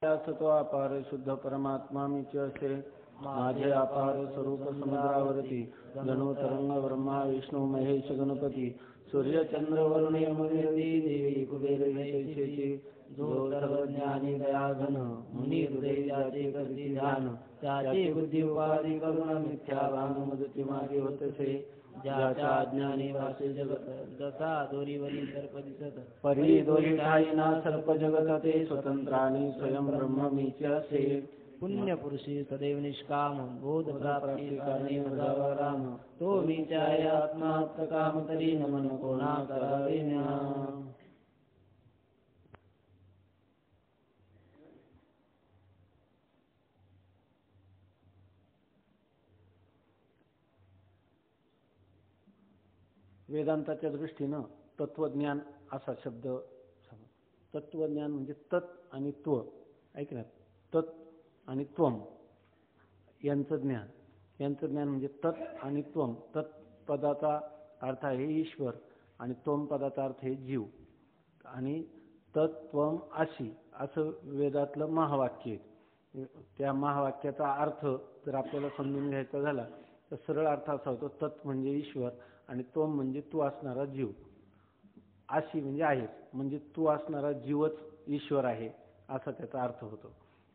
तो अपार शुद्ध परमात्मा मीच असे माझे अपार स्वरूप समुद्रावरती जणू तरंग ब्रह्मा विष्णू महेश गणपती सूर्य चंद्र वरुण यमनिरती देवी कुबेर जैसेची जो सर्वज्ञानी दयाघन मुनी हृदय जाते करती ध्यान त्याची बुद्धी उपाधी करुण मिथ्या भान मदती मागे होतसे ज्याच्या अज्ञानी वासे जगत जसा दोरीवरील सर्प दिसत परी दोरी ठाईना सर्प जगत ते स्वतंत्राने स्वयं ब्रह्म मीच असे पुण्य पुरुषी सदैव निष्काम बोध प्राप्ती करणे भजावा राम तो मीच आहे आत्मा प्रकाम तरी नमन कोणा करावे ज्ञान. वेदांताच्या दृष्टीनं तत्वज्ञान असा शब्द तत्वज्ञान म्हणजे तत् आणि त्व ऐकणार तत् आणि त्वम यांचं ज्ञान म्हणजे तत् आणि त्वम तत् पदाचा अर्थ आहे ईश्वर आणि त्वम पदाचा अर्थ आहे जीव आणि तत्त्वम अशी असं वेदातलं महावाक्य आहे. त्या महावाक्याचा अर्थ जर आपल्याला समजून घ्यायचा झाला तर सरळ अर्थ असा होतो तत् म्हणजे ईश्वर आणि तो म्हणजे तू असणारा जीव अशी म्हणजे आहेस म्हणजे तू असणारा जीवच ईश्वर आहे असा त्याचा अर्थ होतो.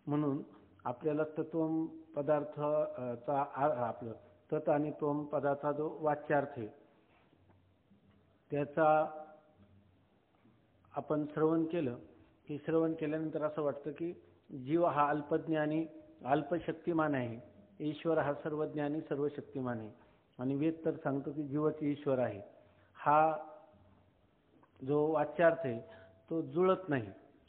म्हणून आपल्याला तत्वम पदार्थाचा आपलं तत् आणि त्वम पदाचा जो वाच्यार्थ आहे त्याचा आपण श्रवण केलं की श्रवण केल्यानंतर असं वाटतं की जीव हा अल्पज्ञानी अल्पशक्तिमान आहे, ईश्वर हा सर्वज्ञानी सर्वशक्तिमान आहे आणि वेद तर सांगतो की जीवच ईश्वर आहे. हा जो वाच्यार्थ आहे तो जुळत नाही,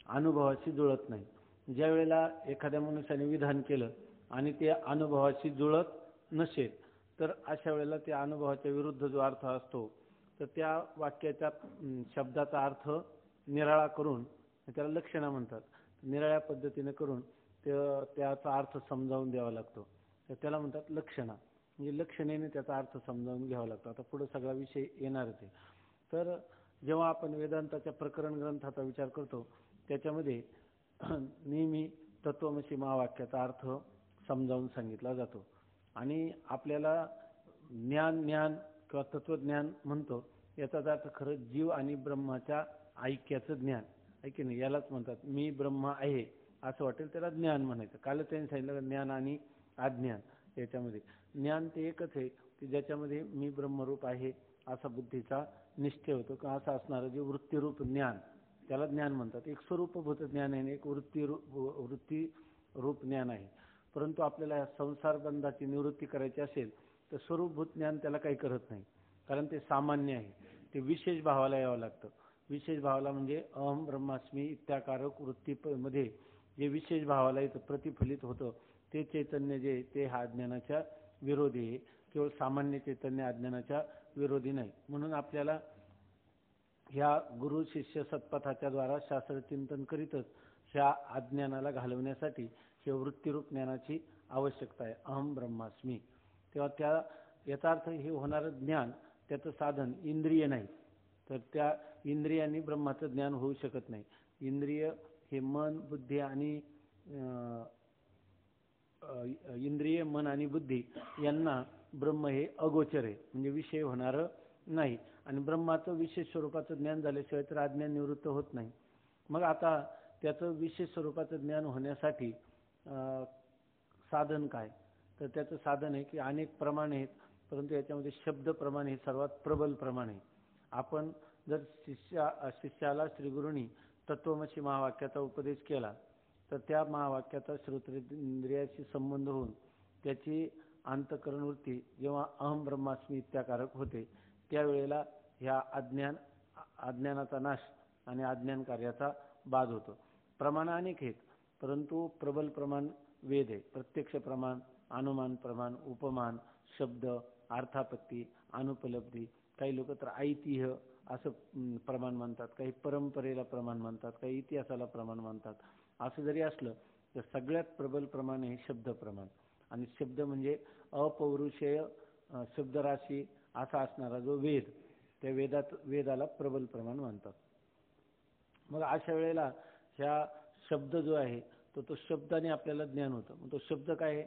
अनुभवाशी जुळत नाही. ज्या वेळेला एखाद्या मनुष्याने विधान केलं आणि ते अनुभवाशी जुळत नसेल तर अशा वेळेला त्या अनुभवाच्या विरुद्ध जो अर्थ असतो तर त्या वाक्याच्या शब्दाचा अर्थ निराळा करून त्याला लक्षणा म्हणतात. निराळ्या पद्धतीने करून त्याचा अर्थ समजावून द्यावा लागतो तर त्याला म्हणतात लक्षणा. म्हणजे लक्षणेने त्याचा अर्थ समजावून घ्यावा लागतो. आता पुढे सगळा विषय येणारच आहे. तर जेव्हा आपण वेदांताच्या प्रकरण ग्रंथाचा विचार करतो त्याच्यामध्ये नेहमी तत्वमसी महावाक्याचा अर्थ समजावून सांगितला जातो आणि आपल्याला ज्ञान किंवा तत्वज्ञान म्हणतो याचा अर्थ खरं जीव आणि ब्रह्माच्या ऐक्याचं ज्ञान आहे की नाही. यालाच म्हणतात मी ब्रह्म आहे असं वाटेल त्याला ज्ञान म्हणायचं. काल त्यांनी सांगितलं ज्ञान आणि अज्ञान याच्यामध्ये ज्ञान ते एकच आहे की ज्याच्यामध्ये मी ब्रह्मरूप आहे असा बुद्धीचा निश्चय होतो किंवा असं असणारं जे वृत्तीरूप ज्ञान त्याला ज्ञान म्हणतात. एक स्वरूपभूत ज्ञान आहे एक वृत्ती रूप ज्ञान आहे. परंतु आपल्याला संसार बंधाची निवृत्ती करायची असेल तर स्वरूपभूत ज्ञान त्याला काही करत नाही कारण ते सामान्य आहे. ते विशेष भावाला यावं लागतं. विशेष भावाला म्हणजे अहम ब्रह्मास्मी इत्याकारक वृत्तीमध्ये जे विशेष भावाला इथं प्रतिफलित होतं ते चैतन्य जे ते हा अज्ञानाच्या विरोधी आहे. केवळ सामान्य चैतन्य अज्ञानाच्या विरोधी नाही. म्हणून आपल्याला ह्या गुरु शिष्य सत्पथाच्या द्वारा शास्त्र चिंतन करीतच ह्या अज्ञानाला घालवण्यासाठी हे वृत्तीरूप ज्ञानाची आवश्यकता आहे. अहम ब्रह्मास्मी. तेव्हा याचा अर्थ हे होणारं ज्ञान त्याचं साधन इंद्रिय नाही तर त्या इंद्रियांनी ब्रह्माचं ज्ञान होऊ शकत नाही. इंद्रिय हे मन बुद्धी आणि इंद्रिय मन आणि बुद्धी यांना ब्रह्म हे अगोचर आहे म्हणजे विषय होणारं नाही आणि ब्रह्माचं विशेष स्वरूपाचं ज्ञान झाल्याशिवाय तर अज्ञान निवृत्त होत नाही. मग आता त्याचं विशेष स्वरूपाचं ज्ञान होण्यासाठी साधन काय तर त्याचं साधन आहे की अनेक प्रमाण आहेत परंतु याच्यामध्ये शब्द प्रमाण हे सर्वात प्रबल प्रमाण आहे. आपण जर शिष्याला श्रीगुरूंनी तत्वमसी महावाक्याचा उपदेश केला तर त्या महावाक्याचा श्रोत्रेंद्रियाशी संबंध होऊन त्याची अंतःकरण वृत्ती जेव्हा अहम ब्रह्मास्मी इत्याकारक होते त्यावेळेला ह्या अज्ञानाचा नाश आणि अज्ञान कार्याचा बाध होतो. प्रमाण अनेक आहेत परंतु प्रबल प्रमाण वेद आहे. प्रत्यक्ष प्रमाण, अनुमान प्रमाण, उपमान, शब्द, अर्थापत्ती, अनुपलब्धी, काही लोक तर ऐतिह्य असं प्रमाण मानतात, काही परंपरेला प्रमाण मानतात, काही इतिहासाला प्रमाण मानतात. असं जरी असलं तर सगळ्यात प्रबल प्रमाण हे शब्द प्रमाण आणि शब्द म्हणजे अपौरुषेय शब्दराशी असा असणारा जो वेद त्या वेदाला प्रबल प्रमाण मानतात. मग अशा वेळेला ह्या शब्द जो आहे तो शब्दाने आपल्याला ज्ञान होतं. मग तो शब्द काय आहे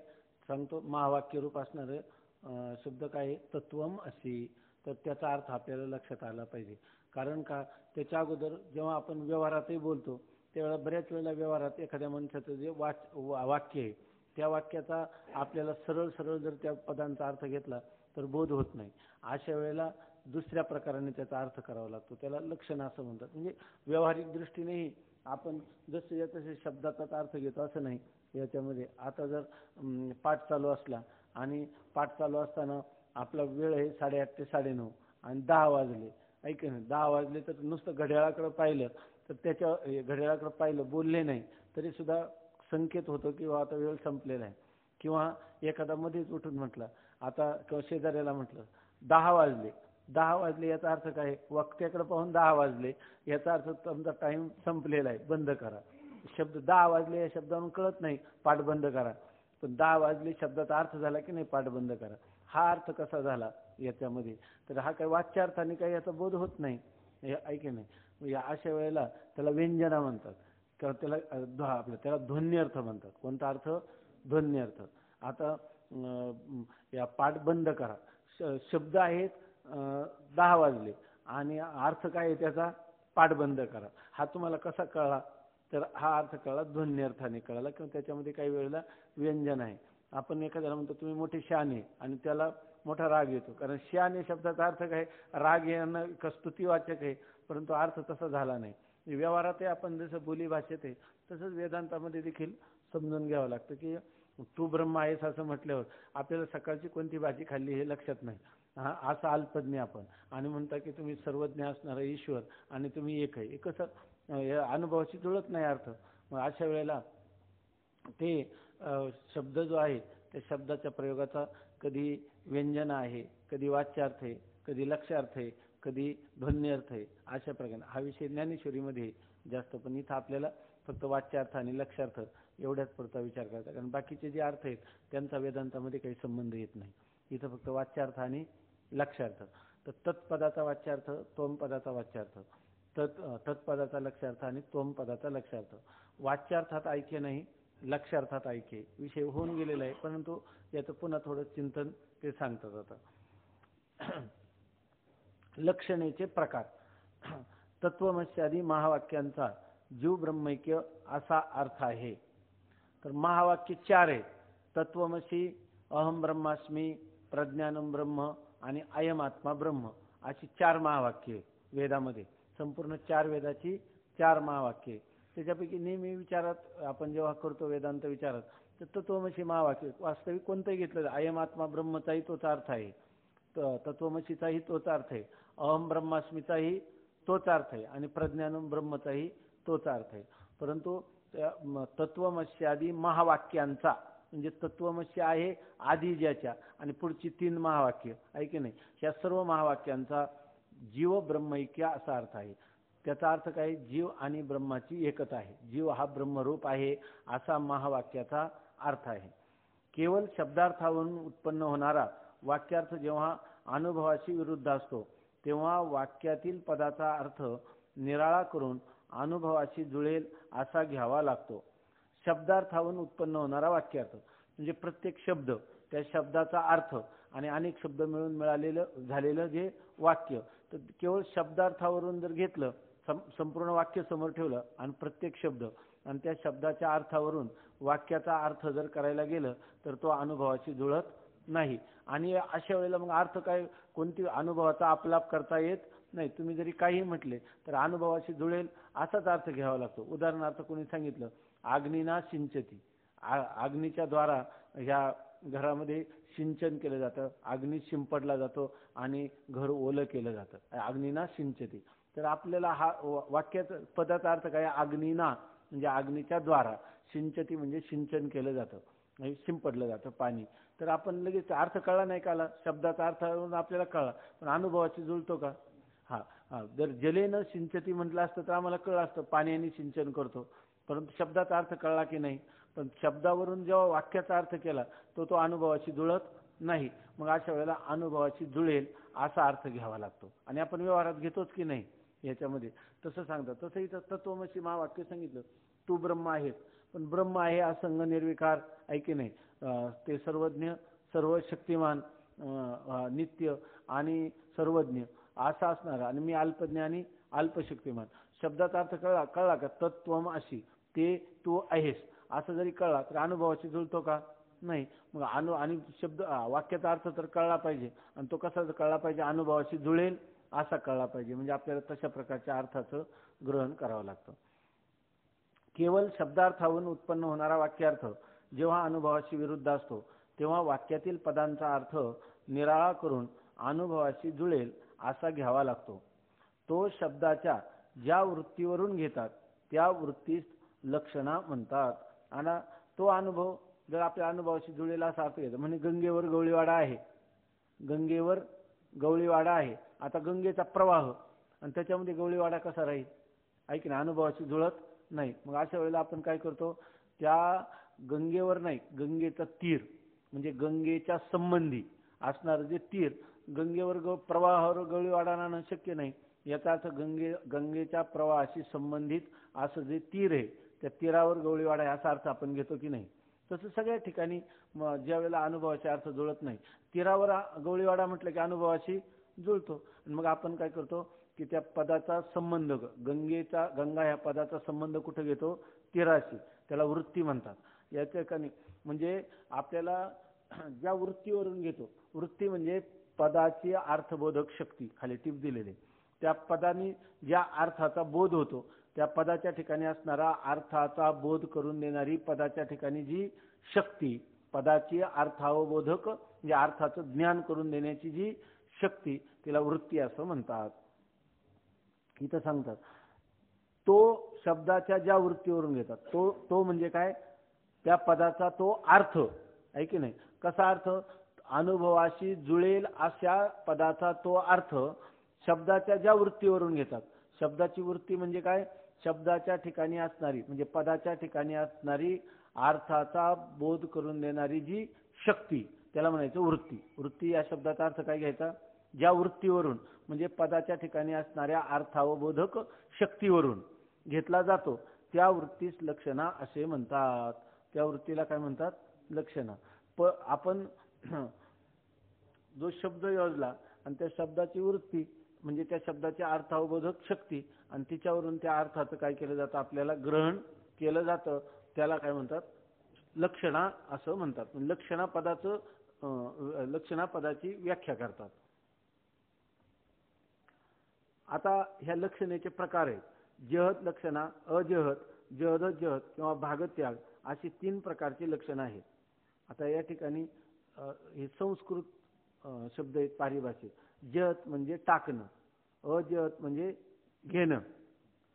सांगतो, महावाक्य रूप असणारं शब्द काय आहे, तत्वम असी. तर त्याचा अर्थ आपल्याला लक्षात आला पाहिजे. कारण का, त्याच्या अगोदर जेव्हा आपण व्यवहारातही बोलतो त्यावेळेला बऱ्याच वेळेला व्यवहारात एखाद्या माणसाचं जे वाक्य आहे त्या वाक्याचा आपल्याला सरळ सरळ जर त्या पदांचा अर्थ घेतला तर बोध होत नाही. अशा वेळेला दुसऱ्या प्रकाराने त्याचा अर्थ करावा लागतो, त्याला लक्षण असं म्हणतात. म्हणजे व्यावहारिक दृष्टीनेही आपण जसे तसे शब्दाचाच अर्थ घेतो असं नाही. याच्यामध्ये आता जर पाठ चालू असला आणि पाठ चालू असताना आपला वेळ आहे 8:30 ते 9:30 आणि 10 वाजले, ऐक ना, 10 वाजले तर नुसतं घड्याळाकडे पाहिलं तर त्याच्या घड्याळाकडे पाहिलं, बोलले नाही तरी सुद्धा संकेत होतो की आता वेळ संपलेला आहे. किंवा एखादा मध्येच उठून म्हटलं, आता किंवा शेजाऱ्याला म्हटलं 10 वाजले, 10 वाजले याचा अर्थ काय, वक्त्याकडे पाहून 10 वाजले याचा अर्थ तुमचा टाइम संपलेला आहे, बंद करा. शब्द 10 वाजले या शब्दावरून कळत नाही पाठ बंद करा, पण 10 वाजले शब्दाचा अर्थ झाला की नाही पाठ बंद करा. हा अर्थ कसा झाला याच्यामध्ये, तर हा काही वाच्यार्थाने काही याचा बोध होत नाही, ऐके नाही. अशा वेळेला त्याला व्यंजना म्हणतात किंवा त्याला ध्वन्यर्थ म्हणतात. कोणता अर्थ, ध्वन्यर्थ. आता या पाठ बंद करा शब्द आहेत 10 वाजले आणि अर्थ काय आहे त्याचा, पाठ बंद करा. हा तुम्हाला कसा कळला, तर हा अर्थ कळला ध्वन्यर्थाने कळला किंवा त्याच्यामध्ये काही वेळेला व्यंजन आहे. आपण एखाद्याला म्हणतो तुम्ही मोठे शहाणे आणि त्याला मोठा राग येतो, कारण शहाणे शब्दाचा अर्थ काय, राग येणं स्तुतीवाचक आहे, परंतु अर्थ तसा झाला नाही. व्यवहारात आपण जसं बोली भाषेत आहे तसंच वेदांतामध्ये देखील समजून घ्यावं लागतं की तू ब्रह्म आहेस असं म्हटल्यावर आपल्याला सकाळची कोणती भाजी खाल्ली हे लक्षात नाही, हा असं अल्पज्ञ आपण, आणि म्हणता की तुम्ही सर्वज्ञ असणारा ईश्वर आणि तुम्ही एक आहे, हे कसं या अनुभवाची जुळत नाही अर्थ. मग अशा वेळेला ते शब्द जो आहे त्या शब्दाच्या प्रयोगाचा कधी व्यंजन आहे, कधी वाच्यार्थ आहे, कधी लक्षार्थ आहे, कधी ध्वन्यर्थ आहे. अशा प्रकारे हा विषय ज्ञानेश्वरीमध्ये जास्त, पण इथं आपल्याला फक्त वाच्यार्थ आणि लक्षार्थ एवढ्याच पुरता विचार करायचा, कारण बाकीचे जे अर्थ आहेत त्यांचा वेदांतामध्ये काही संबंध येत नाही. इथं फक्त वाच्यार्थ आणि लक्षार्थ. तर तत्पदाचा वाच्यार्थ, त्वम पदाचा वाच्यार्थ, तत्पदाचा लक्षार्थ आणि त्वम पदाचा लक्षार्थ. वाच्यार्थात ऐक्य नाही, लक्षार्थात ऐक्य. विषय होऊन गेलेला आहे, परंतु याचं पुन्हा थोडं चिंतन ते सांगतात. आता लक्षणेचे प्रकार. तत्वमस्यादी महावाक्यांचा जीव ब्रह्मैक्य असा अर्थ आहे. तर महावाक्य 4 आहेत. तत्वमसी, अहम ब्रह्मास्मी, प्रज्ञानम ब्रह्म आणि अयम आत्मा ब्रह्म, अशी 4 महावाक्य वेदामध्ये. संपूर्ण 4 वेदाची 4 महावाक्य. त्याच्यापैकी नेहमी विचारात आपण जेव्हा करतो वेदांत विचारात, तर तत्वमसी महावाक्य वास्तविक कोणतंही घेतलं, अयम आत्मा ब्रह्मचाही तोच अर्थ आहे, तत्वमसीचाही तोच अर्थ आहे, अहम ब्रह्मास्मीचाही तोच अर्थ आहे आणि प्रज्ञानम ब्रह्मचाही तोच अर्थ आहे. परंतु तत्वमस्यादी महावाक्यांचा, म्हणजे तत्वमसी आहे आधी ज्याच्या आणि पुढची 3 महावाक्य आहे की नाही, या सर्व महावाक्यांचा जीव ब्रह्मैक्य असा अर्थ आहे. त्याचा अर्थ काय, जीव आणि ब्रह्माची एकता आहे, जीव हा ब्रह्मरूप आहे असा महावाक्याचा अर्थ आहे. केवळ शब्दार्थावरून उत्पन्न होणारा वाक्यार्थ जेव्हा अनुभवाशी विरुद्ध असतो तेव्हा वाक्यातील पदाचा अर्थ निराळा करून अनुभवाशी जुळेल असा घ्यावा लागतो. शब्दार्थावरून उत्पन्न होणारा वाक्यार्थ म्हणजे प्रत्येक शब्द, त्या शब्दाचा अर्थ आणि अनेक शब्द मिळून झालेलं जे वाक्य, तर केवळ शब्दार्थावरून जर घेतलं, संपूर्ण वाक्य समोर ठेवलं आणि प्रत्येक शब्द आणि त्या शब्दाच्या अर्थावरून वाक्याचा अर्थ जर करायला गेलं तर तो अनुभवाशी जुळत नाही. आणि अशा वेळेला मग अर्थ काय, कोणती अनुभवाचा आपलाप करता येत नाही. तुम्ही जरी काही म्हटले तर अनुभवाशी जुळेल असाच अर्थ घ्यावा लागतो. उदाहरणार्थ कोणी सांगितलं अग्निना सिंचती, अग्नीच्या द्वारा ह्या घरामध्ये सिंचन केलं जातं, अग्नी शिंपडला जातो आणि घर ओलं केलं जातं, अग्निना सिंचती. तर आपल्याला हा वाक्याचा पदाचा अर्थ काय, अग्निना म्हणजे अग्नीच्या द्वारा, सिंचती म्हणजे सिंचन केलं जातं, शिंपडलं जातं पाणी. तर आपण लगेच अर्थ कळला नाही, काला शब्दाचा अर्थ आपल्याला कळला, पण अनुभवाची जुळतो का? हा जर जलेनं सिंचती म्हटलं असतं तर आम्हाला कळलं असतं पाण्याने सिंचन करतो, परंतु शब्दाचा अर्थ कळला की नाही. पण शब्दावरून जेव्हा वाक्याचा अर्थ केला तो अनुभवाशी जुळत नाही. मग अशा वेळेला अनुभवाशी जुळेल असा अर्थ घ्यावा लागतो आणि आपण व्यवहारात घेतोच की नाही याच्यामध्ये. तसं सांगतात. तसं इथं तत्वमसी महावाक्य सांगितलं, तू ब्रह्म आहेस, पण ब्रह्म आहे असंग निर्विकार आहे की नाही, ते सर्वज्ञ सर्व शक्तिमान नित्य आणि सर्वज्ञ असा असणार, आणि मी अल्पज्ञानी अल्पशक्तिमान. शब्दाचा अर्थ कळला का? तत्त्वम अशी, ते तू आहेस असं जरी कळला तर अनुभवाशी जुळतो का? नाही. मग आणि शब्द वाक्याचा अर्थ तर कळला पाहिजे, आणि तो कसा कळला पाहिजे? अनुभवाशी जुळेल असा कळला पाहिजे. म्हणजे आपल्याला तशा प्रकारच्या अर्थाचं ग्रहण करावं लागतं. केवळ शब्दार्थावरून उत्पन्न होणारा वाक्यार्थ जेव्हा अनुभवाशी विरुद्ध असतो तेव्हा वाक्यातील पदांचा अर्थ निराळा करून अनुभवाशी जुळेल असा घ्यावा लागतो. तो शब्दाच्या ज्या वृत्तीवरून घेतात त्या वृत्तीस लक्षणा म्हणतात. आणि तो अनुभव जर आपल्या अनुभवाशी जुळेल असा अर्थ घेतो. म्हणजे गंगेवर गवळीवाडा आहे, गंगेवर गवळीवाडा आहे. आता गंगेचा प्रवाह आणि त्याच्यामध्ये गवळीवाडा कसा राहील? ऐक ना, अनुभवाशी जुळत नाही. मग अशा वेळेला आपण काय करतो? त्या गंगेवर नाही, गंगेचा तीर म्हणजे गंगेच्या संबंधी असणारं जे तीर, गंगेवर प्रवाहावर गवळीवाडा आणणं शक्य नाही. याचा अर्थ गंगेच्या प्रवाहाशी संबंधित असं जे तीर आहे त्या तीरावर गवळीवाडा आहे असा अर्थ आपण घेतो की नाही? तसं सगळ्या ठिकाणी ज्या वेळेला अनुभवाचे अर्थ जुळत नाही, तीरावर गवळीवाडा म्हटलं की अनुभवाशी जुळतो. आणि मग आपण काय करतो की त्या पदाचा संबंध, गंगा ह्या पदाचा संबंध कुठे घेतो? तीराशी. त्याला वृत्ती म्हणतात. याच्या ठिकाणी म्हणजे आपल्याला ज्या वृत्तीवरून घेतो, वृत्ती म्हणजे पदाची अर्थबोधक शक्ती, खाली टीप दिलेली, त्या पदाने ज्या अर्थाचा बोध होतो त्या पदाच्या ठिकाणी असणारा अर्थाचा बोध करून देणारी पदाच्या ठिकाणी जी शक्ती, पदाची अर्थावबोधक म्हणजे अर्थाचं ज्ञान करून देण्याची जी शक्ती, तिला वृत्ती असं म्हणतात. इथं सांगतात तो शब्दाच्या ज्या वृत्तीवरून घेतात, तो म्हणजे काय? त्या पदाचा तो अर्थ आहे की नाही? कसा अर्थ? अनुभवाशी जुळेल अशा पदाचा तो अर्थ शब्दाच्या ज्या वृत्तीवरून घेतात. शब्दाची वृत्ती म्हणजे काय? शब्दाच्या ठिकाणी असणारी म्हणजे पदाच्या ठिकाणी असणारी अर्थाचा बोध करून देणारी जी शक्ती, त्याला म्हणायचं वृत्ती. वृत्ती या शब्दाचा अर्थ काय घ्यायचा? ज्या वृत्तीवरून म्हणजे पदाच्या ठिकाणी असणाऱ्या अर्थावबोधक शक्तीवरून घेतला जातो त्या वृत्तीस लक्षणा असे म्हणतात. त्या वृत्तीला काय म्हणतात? लक्षणा. आपण जो शब्द योजला आणि त्या शब्दाची वृत्ती म्हणजे त्या शब्दाची अर्थावबोधक शक्ती, आणि तिच्यावरून त्या अर्थाचं काय केलं जातं? आपल्याला ग्रहण केलं जातं. त्याला काय म्हणतात? लक्षणा असं म्हणतात. लक्षणा पदाची व्याख्या करतात. आता ह्या लक्षणेचे प्रकार आहेत. जहत लक्षणा, अजहत, जहदजहत किंवा भागत्याग अशी 3 प्रकारची लक्षणं आहेत. आता या ठिकाणी हे संस्कृत शब्द आहेत पारिभाषिक. जहत म्हणजे टाकणं, अजहत म्हणजे घेणं,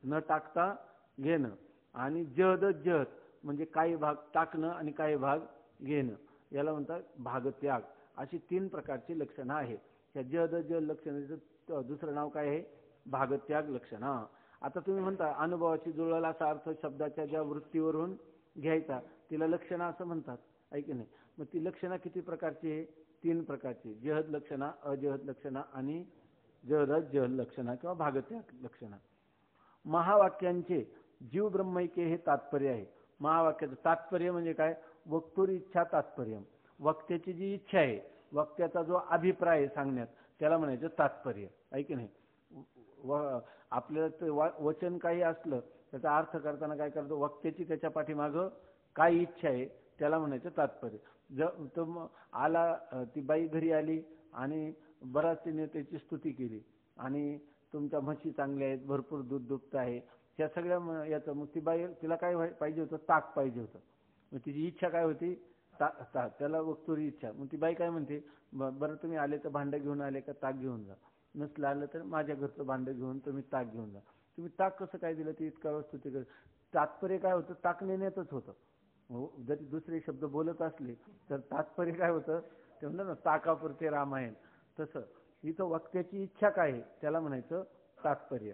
न टाकता घेणं, आणि जहदजहत म्हणजे काही भाग टाकणं आणि काही भाग घेणं, याला म्हणतात भागत्याग. अशी 3 प्रकारची लक्षणं आहेत. या जहदजहत लक्षणाचं दुसरं नाव काय आहे? भागत्याग लक्षणा. आता तुम्ही म्हणता अनुभवाची जुळेल असा अर्थ शब्दाच्या ज्या वृत्तीवरून घ्यायचा तिला लक्षणा असं म्हणतात, आहे की नाही? मग ती लक्षणा किती प्रकारची आहे? 3 प्रकारची. जहद लक्षणा, अजहद लक्षणा आणि जहद लक्षणा किंवा भागत्याग लक्षणा. महावाक्यांचे जीव ब्रह्मैक्य हे तात्पर्य आहे. महावाक्याचं तात्पर्य म्हणजे काय? वक्तुर इच्छा तात्पर्य. वक्त्याची जी इच्छा आहे, वक्त्याचा जो अभिप्राय आहे सांगण्यात, त्याला म्हणायचं तात्पर्य, आहे की नाही? आपल्याला वचन काही असलं त्याचा अर्थ करताना काय करतो? वक्त्याची त्याच्या पाठीमागं काय इच्छा आहे त्याला म्हणायचं तात्पर्य. ती बाई घरी आली आणि बराच तिने त्याची स्तुती केली आणि तुमच्या म्हशी चांगल्या आहेत, भरपूर दूध दुभत आहे, त्या सगळ्या याचं. मग ती बाई, तिला काय पाहिजे होतं? ताक पाहिजे होतं. मग तिची इच्छा काय होती? त्याला वक्तुरी इच्छा. मग ती बाई काय म्हणते? बरं तुम्ही आले तर भांडं घेऊन आले का ताक घेऊन जा. नसलं आलं तर माझ्या घरचं भांडं घेऊन तुम्ही ताक घेऊन जा. तुम्ही ताक कसं काय दिलं? ती इतका स्तुती कर. तात्पर्य काय होतं? ताक नेण्यातच होतं. जरी दुसरे शब्द बोलत असले तर तात्पर्य काय होतं? ते म्हणलं ना, ताकापुरते रामायण. तसं इथं वक्त्याची इच्छा काय आहे त्याला म्हणायचं तात्पर्य.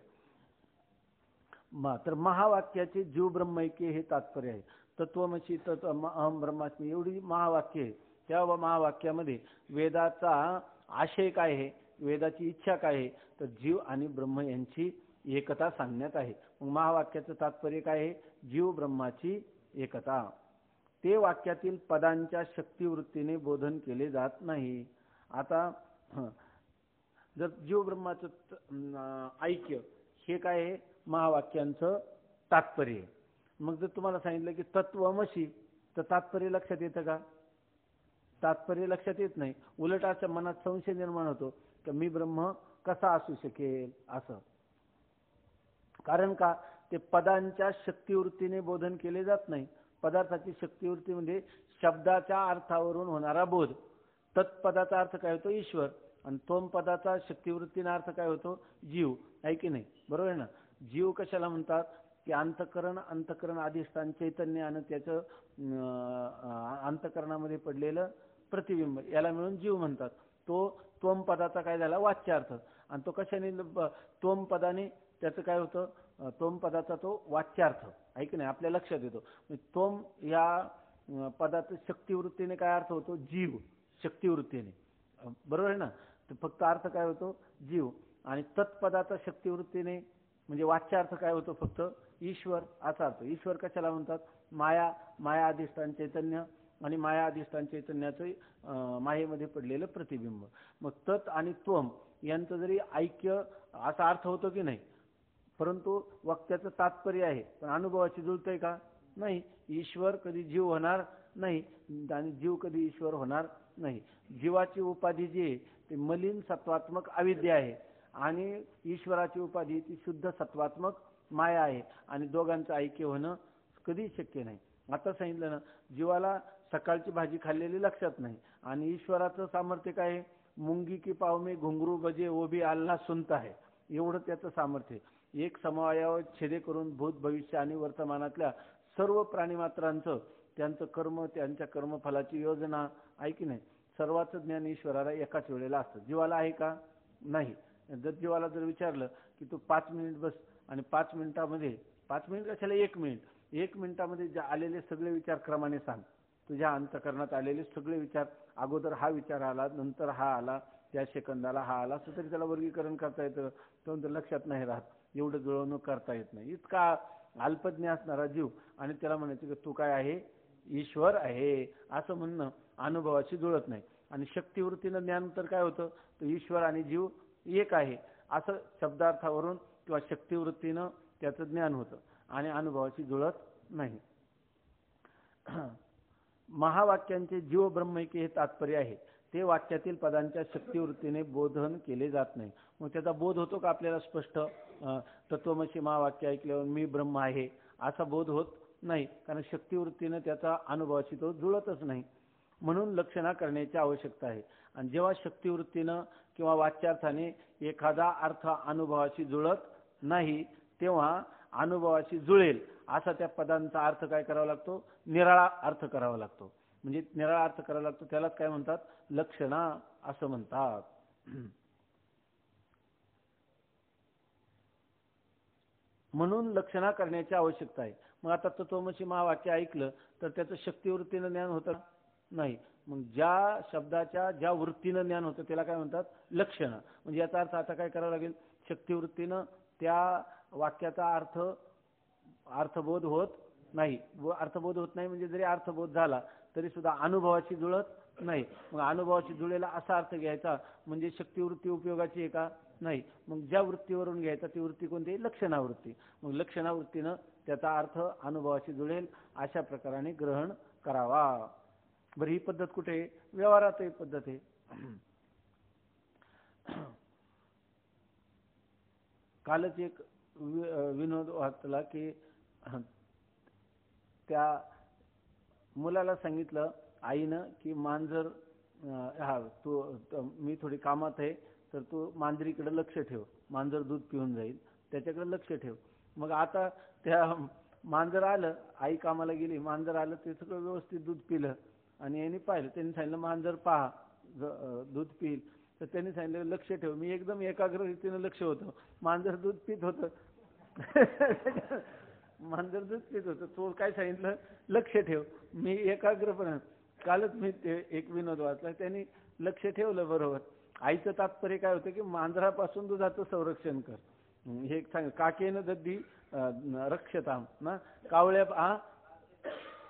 तर महावाक्याचे जीव ब्रह्मैक्य हे तात्पर्य आहे. तत्वमसी अहम ब्रह्मास्मी एवढी महावाक्य आहे. त्या महावाक्यामध्ये वेदाचा आशय काय आहे, वेदाची इच्छा काय आहे, तर जीव आणि ब्रह्म यांची एकता सांगण्यात आहे. मग महावाक्याचं तात्पर्य काय आहे? जीव ब्रह्माची एकता. ते वाक्यातील पदांच्या शक्तिवृत्तीने बोधन केले जात नाही. आता जर जीव ब्रह्माचं ऐक्य हे काय आहे, महावाक्यांचं तात्पर्य आहे. मग जर तुम्हाला सांगितलं की तत्वमसी, तर तात्पर्य लक्षात येतं का? तात्पर्य लक्षात येत नाही. उलट असं मनात संशय निर्माण होतो की मी ब्रह्म कसा असू शकेल असं. कारण का? ते पदांच्या शक्तिवृत्तीने बोधन केले जात नाही. पदार्थाची शक्तिवृत्ती म्हणजे शब्दाच्या अर्थावरून होणारा बोध. तत्पदाचा अर्थ काय होतो? ईश्वर. आणि तोम पदाचा शक्तिवृत्तीचा अर्थ काय होतो? जीव. आहे की नाही? बरोबर आहे ना? जीव कशाला म्हणतात? की अंतकरण अधिष्ठान चैतन्य आणि त्याचं अंतकरणामध्ये पडलेलं प्रतिबिंब, याला मिळून जीव म्हणतात. तो तोम पदाचा काय झाला? वाच्यार्थ. आणि तो कशाने? तोम पदाने त्याचं काय होतं? तोम पदाचा तो वाच्यार्थ आहे की नाही, आपल्या लक्षात येतो. तोम या पदाचा शक्तिवृत्तीने काय अर्थ होतो? जीव. शक्तिवृत्तीने. बरोबर आहे ना? तर फक्त अर्थ काय होतो? जीव. आणि तत्पदाचा शक्तिवृत्तीने म्हणजे वाच्यार्थ काय होतो? फक्त ईश्वर असा अर्थ. ईश्वर कशाला म्हणतात? माया अधिष्ठान चैतन्य आणि माया अधिष्ठान चैतन्याचं मायेमध्ये पडलेलं प्रतिबिंब. मग तत् आणि त्वम यांचं जरी ऐक्य असा अर्थ होतो की नाही, परंतु वाक्याचं तात्पर्य आहे, पण अनुभवाची जुळतंय का? नाही. ईश्वर कधी जीव होणार नाही आणि जीव कधी ईश्वर होणार नाही. जीवाची उपाधी जी आहे ती मलिन सत्वात्मक अविद्या आहे आणि ईश्वराची उपाधी ती शुद्ध सत्वात्मक माया आहे. आणि दोघांचं ऐक्य होणं कधी शक्य नाही. आता सांगितलं ना, जीवाला सकाळची भाजी खाल्लेली लक्षात नाही आणि ईश्वराचं सामर्थ्य काय आहे? मुंगी की पाव में घुंगरू बजे वो भी अल्लाह सुनता है, एवढं त्याचं सामर्थ्य. एक समवायावर छेदे करून भूत भविष्य आणि वर्तमानातल्या सर्व प्राणीमात्रांचं त्यांचं कर्म, त्यांच्या कर्मफलाची योजना आहे की नाही, सर्वाचं ज्ञान ईश्वराला एकाच वेळेला असतं. जीवाला आहे का? नाही. जर जीवाला जर विचारलं की तू 5 मिनिट बस आणि 5 मिनिटामध्ये, 5 मिनिट कशाला 1 मिनिट, 1 मिनिटामध्ये जे आलेले सगळे विचार क्रमाने सांग. तुझ्या अंतकरणात आलेले सगळे विचार, अगोदर हा विचार आला, नंतर हा आला, त्या सेकंदाला हा आला, असं तरी त्याला वर्गीकरण करता येतं. तो लक्षात नाही राहत, एवढं जुळवणूक करता येत नाही. इतका अल्पज्ञ असणारा जीव आणि त्याला म्हणायचं की तू काय आहे? ईश्वर आहे असं म्हणणं अनुभवाशी जुळत नाही. आणि शक्तिवृत्तीनं ज्ञान तर काय होतं? तो ईश्वर आणि जीव एक आहे असं शब्दार्थावरून किंवा शक्तिवृत्तीनं त्याचं ज्ञान होतं आणि अनुभवाशी जुळत नाही. महावाक्यांचे जीव ब्रह्मैक्य हे तात्पर्य आहे. ते वाक्यातील पदांच्या शक्तिवृत्तीने बोधन केले जात नाही. मग त्याचा बोध होतो का आपल्याला स्पष्ट? तत्वमसी महावाक्य ऐकल्यावर मी ब्रह्म आहे असा बोध होत नाही, कारण शक्तिवृत्तीने त्याचा अनुभवाशी तो जुळतच नाही. म्हणून लक्षणा करण्याची आवश्यकता आहे. आणि जेव्हा शक्तिवृत्तीनं किंवा वाच्यार्थाने एखादा अर्थ अनुभवाशी जुळत नाही, तेव्हा अनुभवाशी जुळेल असा त्या पदांचा अर्थ काय करावा लागतो? निराळा अर्थ करावा लागतो. म्हणजे निराळा अर्थ करावा लागतो, त्यालाच काय म्हणतात? लक्षणा असं म्हणतात. म्हणून लक्षणा करण्याची आवश्यकता आहे. मग आता तत्वमसी महावाक्य ऐकलं तर त्याचं शक्तिवृत्तीनं ज्ञान होतं नाही. मग ज्या शब्दाच्या ज्या वृत्तीनं ज्ञान होतं त्याला काय म्हणतात? लक्षणा. म्हणजे याचा अर्थ आता काय करावं लागेल? शक्तिवृत्तीनं त्या वाक्याचा अर्थबोध होत नाही. अर्थबोध होत नाही म्हणजे जरी अर्थबोध झाला तरी सुद्धा अनुभवाशी जुळत नाही. मग अनुभवाशी जुळेला असा अर्थ घ्यायचा म्हणजे शक्तिवृत्ती उपयोगाची आहे का? नाही. मग ज्या वृत्तीवरून घ्यायचा ती वृत्ती कोणती? लक्षणावृत्ती. मग लक्षणावृत्तीनं त्याचा अर्थ अनुभवाशी जुळेल अशा प्रकाराने ग्रहण करावा. बरं, ही पद्धत कुठे आहे? व्यवहारात ही पद्धत आहे. कालच एक विनोद वाचला की त्या मुलाला सांगितलं आईनं की मांजर, मी थोडी कामात आहे तर तू मांजरीकडे लक्ष ठेव, मांजर दूध पिऊन जाईल, त्याच्याकडे लक्ष ठेव. मग आता त्या मांजर आलं, आई कामाला गेली, मांजर आलं, ते सगळं व्यवस्थित दूध पिलं आणि यांनी पाहिलं, त्यांनी सांगितलं मांजर पहा दूध पिईल. तर त्यांनी सांगितलं लक्ष ठेव. मी एकदम एकाग्रतेनं लक्ष होतं, मांजर दूध पित होतं. मांजर दूध पित होतं, तो काय सांगितलं? लक्ष ठेव. मी एकाग्रपणे, कालच मी एक विनोद वाचला, त्यांनी लक्ष ठेवलं बरोबर. आईचं तात्पर्य काय होतं की मांजरापासून दुधाचं संरक्षण कर. हे सांग, काकेनं दद्दी रक्षताम ना, कावळ्या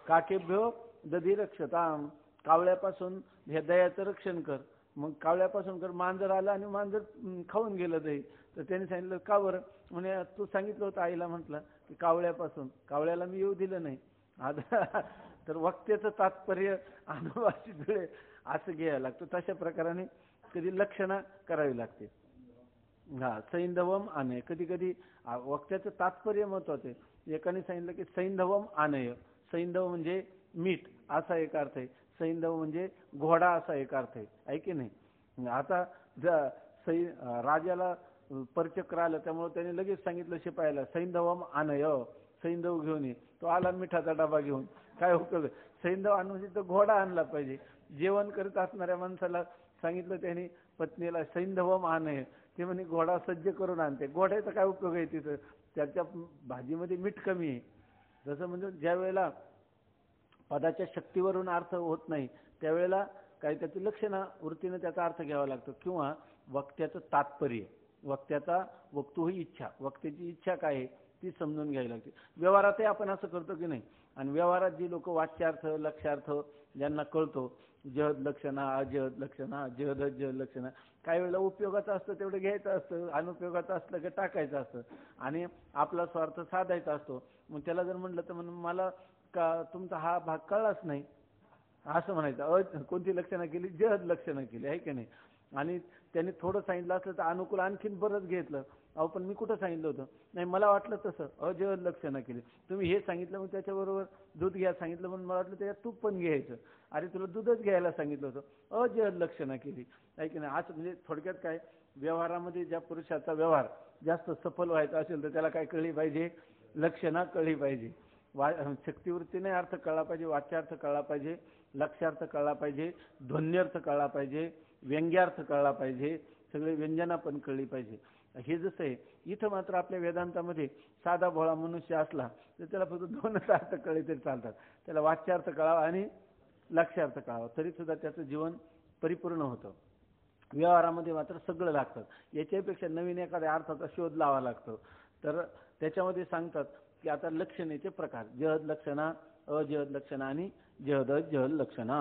काकेभ्यो दधी रक्षताम, कावळ्यापासून ह्या दह्याचं रक्षण कर. मग कावळ्यापासून कर. मांजर आलं आणि मांजर खाऊन गेलं दही, तर त्याने सांगितलं का बरं? म्हणे तू सांगितलं होतं आईला, म्हटलं की कावळ्यापासून, कावळ्याला मी येऊ दिलं नाही. आता तर वक्त्याचं तात्पर्य अनुवासित वेळे असं घ्यायला लागतं. तशा प्रकाराने कधी लक्षणा करावी लागते. हा, सैंधवम आनय. कधी कधी वक्त्याचं तात्पर्य महत्वाचं आहे. एकाने सांगितलं की सैंधवम आनय, सैंधव म्हणजे मीठ असा एक अर्थ आहे, सैंधव म्हणजे घोडा असा एक अर्थ आहे की नाही. आता राजाला परचक्र आलं, त्यामुळे त्याने लगेच सांगितलं शिपायाला सैंधवम आनय, सैंधव घेऊन ये. तो आला मिठाचा डबा घेऊन, काय उपयोग? सैंधव आणून म्हणजे तो घोडा आणला पाहिजे. जेवण करत असणाऱ्या माणसाला सांगितलं त्याने पत्नीला सैंधवम आनय, ते म्हणे घोडा सज्ज करून आणते. घोड्याचा काय उपयोग आहे तिथं? त्याच्या भाजीमध्ये मीठ कमी आहे. जसं म्हणजे ज्या वेळेला पदाच्या शक्तीवरून अर्थ होत नाही, त्यावेळेला काही त्याची लक्षणा वृत्तीने त्याचा अर्थ घ्यावा लागतो. किंवा वक्त्याचं तात्पर्य, वक्त्याचा वक्तू ही इच्छा, वक्त्याची इच्छा काय आहे ती समजून घ्यावी लागते. व्यवहारातही आपण असं करतो की नाही. आणि व्यवहारात जी लोक वाच्यार्थ लक्ष्यार्थ ज्यांना कळतो, जहद लक्षणा अजहद लक्षणा जहद जहद लक्षणा, काही वेळेला उपयोगाचं असतं तेवढं घ्यायचं असतं, अनुपयोगाचं असलं की टाकायचं असतं, आणि आपला स्वार्थ साधायचा असतो. मग त्याला जर म्हटलं तर म्हणून मला का तुमचा हा भाग कळलाच नाही असं म्हणायचं. कोणती लक्षणं केली? जहद लक्षणं केली आहे की नाही. आणि त्यांनी थोडं सांगितलं असलं तर अनुकूल आणखीन बरंच घेतलं. अहो पण मी कुठं सांगितलं होतं? नाही मला वाटलं तसं. अजहद लक्षणं केली. तुम्ही हे सांगितलं मग त्याच्याबरोबर दूध घ्या सांगितलं, म्हणून मला वाटलं त्याच्यात तूप पण घ्यायचं. अरे तुला दूधच घ्यायला सांगितलं होतं. अजहद लक्षणं केली आहे की नाही. असं म्हणजे थोडक्यात काय, व्यवहारामध्ये ज्या पुरुषाचा व्यवहार जास्त सफल व्हायचा असेल तर त्याला काय कळली पाहिजे? लक्षणा कळली पाहिजे. शक्तिवृत्तीने अर्थ कळला पाहिजे, वाच्यार्थ कळला पाहिजे, लक्ष्यार्थ कळला पाहिजे, ध्वन्यर्थ कळला पाहिजे, व्यंग्यार्थ कळला पाहिजे, सगळे व्यंजना पण कळली पाहिजे. हे जसं आहे इथं मात्र आपल्या वेदांतामध्ये साधा भोळा मनुष्य असला तर त्याला फक्त दोनच अर्थ कळले तरी चालतात. त्याला वाच्यार्थ कळावा आणि लक्ष्यार्थ कळावा, तरी सुद्धा त्याचं जीवन परिपूर्ण होतं. व्यवहारामध्ये मात्र सगळं लागतं. याच्यापेक्षा नवीन एखाद्या अर्थाचा शोध लावा लागतो. तर त्याच्यामध्ये सांगतात की आता लक्षणेचे प्रकार, जहद लक्षणा, अजहद लक्षणा आणि जहद जहद लक्षणा.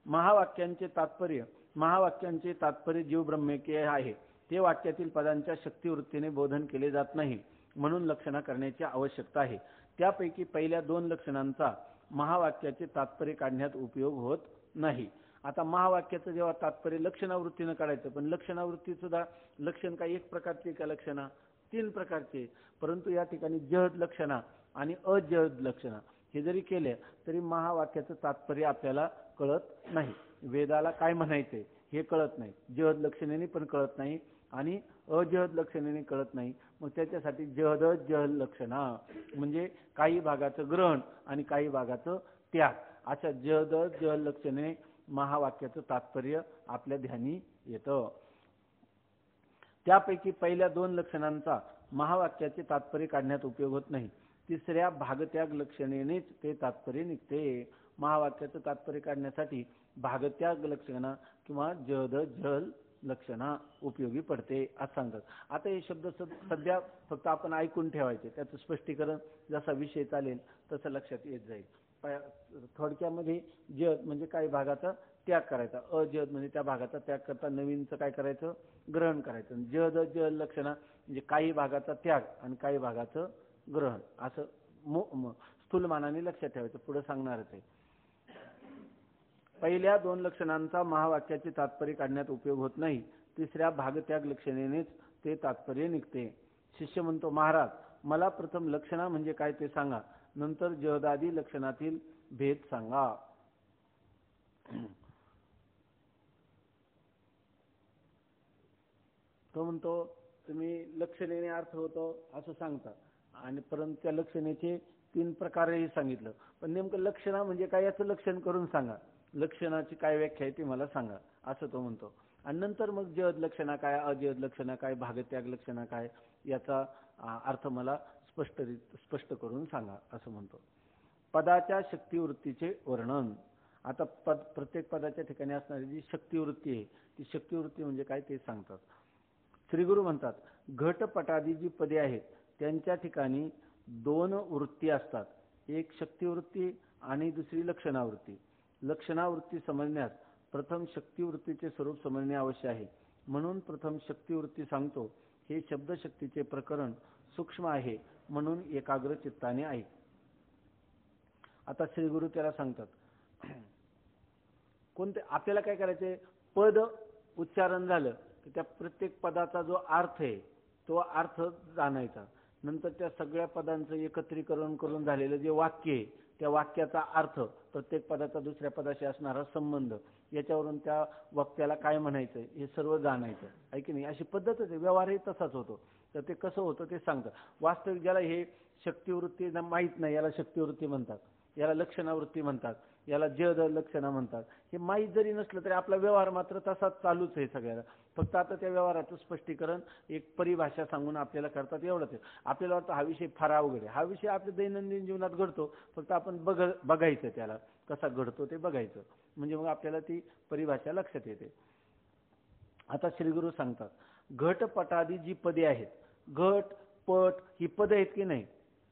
महावाक्यांचे तात्पर्य, महावाक्यांचे तात्पर्य जीव ब्रह्मेके आहे. ते वाक्यातील पदांच्या शक्तिवृत्तीने बोधन केले जात नाही, म्हणून लक्षणा करण्याची आवश्यकता आहे. त्यापैकी पहिल्या दोन लक्षणांचा महावाक्याचे तात्पर्य काढण्यात उपयोग होत नाही. आता महावाक्याचं जेव्हा तात्पर्य लक्षणावृत्तीनं काढायचं, पण लक्षणावृत्ती सुद्धा लक्षण काही एक प्रकारची का लक्षणा? तीन प्रकारचे. परंतु या ठिकाणी जहद लक्षणा आणि अजहद लक्षणा हे जरी केले तरी महावाक्याचं तात्पर्य आपल्याला कळत नाही. वेदाला काय म्हणायचंय हे कळत नाही, जहद लक्षणेने पण कळत नाही आणि अजहद लक्षणेने कळत नाही. मग त्याच्यासाठी जहद जहद लक्षणा म्हणजे काही भागाचं ग्रहण आणि काही भागाचं त्याग, अशा जहद जहद लक्षणे महावाक्याचं तात्पर्य आपल्या ध्यानी येतं. त्यापैकी पहिल्या दोन लक्षणांचा महावाक्याचे तात्पर्य काढण्यात उपयोग होत नाही. तिसऱ्या भागत्याग लक्षणेनेच ते तात्पर्य निघते. महावाक्याचं तात्पर्य काढण्यासाठी भागत्याग लक्षणा किंवा जहद जहद लक्षणा उपयोगी पडते असं सांगतात. आता हे शब्द सध्या फक्त आपण ऐकून ठेवायचे, त्याचं स्पष्टीकरण जसा विषय चालेल तसं लक्षात येत जाईल. थोडक्यामध्ये जहद म्हणजे काही भागाचा त्याग करायचा, अजहद म्हणजे त्या भागाचा त्याग करता नवीनचं काय करायचं? ग्रहण करायचं. जहद जहद लक्षणा म्हणजे काही भागाचा त्याग आणि काही भागाचं ग्रहण, असं स्थूलमानाने लक्षात ठेवायचं. पुढे सांगणारच आहे. पहिल्या दोन लक्षणांचा महावाक्याचे तात्पर्य काढण्यात उपयोग होत नाही. तिसऱ्या भागत्याग लक्षणेनेच ते तात्पर्य निघते. शिष्य म्हणतो, महाराज मला प्रथम लक्षणा म्हणजे काय ते सांगा, नंतर जहदादी लक्षणातील भेद सांगा. तो म्हणतो तुम्ही लक्षणेने अर्थ होतो असं सांगता आणि परंतु त्या लक्षणेचे तीन प्रकारही सांगितलं, पण नेमकं लक्षणा म्हणजे काय याचं लक्षण करून सांगा, लक्षणाची काय व्याख्या आहे ती मला सांगा असं तो म्हणतो. आणि नंतर मग जहद लक्षणा काय, अजहद लक्षणा काय, भागत्याग लक्षणा काय याचा अर्थ मला स्पष्ट करून सांगा असं म्हणतो. पदाच्या शक्तिवृत्तीचे वर्णन. आता प्रत्येक पदाच्या ठिकाणी असणारी जी शक्तिवृत्ती आहे ती शक्तिवृत्ती म्हणजे काय ते सांगतात. श्री गुरु म्हणतात, घटपटादी जी पदे आहेत त्यांच्या ठिकाणी दोन वृत्ती असतात, एक शक्तिवृत्ती आणि दुसरी लक्षणावृत्ती. लक्षणावृत्ती समजण्यास प्रथम शक्तिवृत्तीचे स्वरूप समजणे आवश्यक आहे. म्हणून प्रथम शक्तिवृत्ती सांगतो. हे शब्दशक्तीचे प्रकरण सूक्ष्म आहे म्हणून एकाग्र चित्ताने ऐक. आता श्री गुरु त्याला सांगतात कोणते आपल्याला काय करायचे, पद उच्चारण झालं की त्या प्रत्येक पदाचा जो अर्थ आहे तो अर्थ जाणायचा. नंतर त्या सगळ्या पदांचं एकत्रीकरण करून झालेलं जे वाक्य आहे त्या वाक्याचा अर्थ, प्रत्येक पदाचा दुसऱ्या पदाशी असणारा संबंध, याच्यावरून त्या वक्त्याला काय म्हणायचं हे सर्व जाणायचं आहे की नाही. अशी पद्धतच आहे. व्यवहारही तसाच होतो. तर ते कसं होतं ते सांगतं. वास्तविक ज्याला हे शक्तिवृत्ती माहीत नाही याला शक्तिवृत्ती म्हणतात, याला लक्षणावृत्ती म्हणतात, याला जड लक्षणा म्हणतात. हे माहीत जरी नसलं तरी आपला व्यवहार मात्र तसाच चालूच आहे सगळ्याला. फक्त आता त्या व्यवहाराचं स्पष्टीकरण एक परिभाषा सांगून आपल्याला करतात एवढंच आहे. आपल्याला वाटतं हा विषय फार अवघड आहे. हा विषय आपल्या दैनंदिन जीवनात घडतो, फक्त आपण बघायचं त्याला कसा घडतो ते बघायचं, म्हणजे मग आपल्याला ती परिभाषा लक्षात येते. आता श्रीगुरु सांगतात घटपटादी जी पदे आहेत, घट पट ही पदे आहेत की नाही,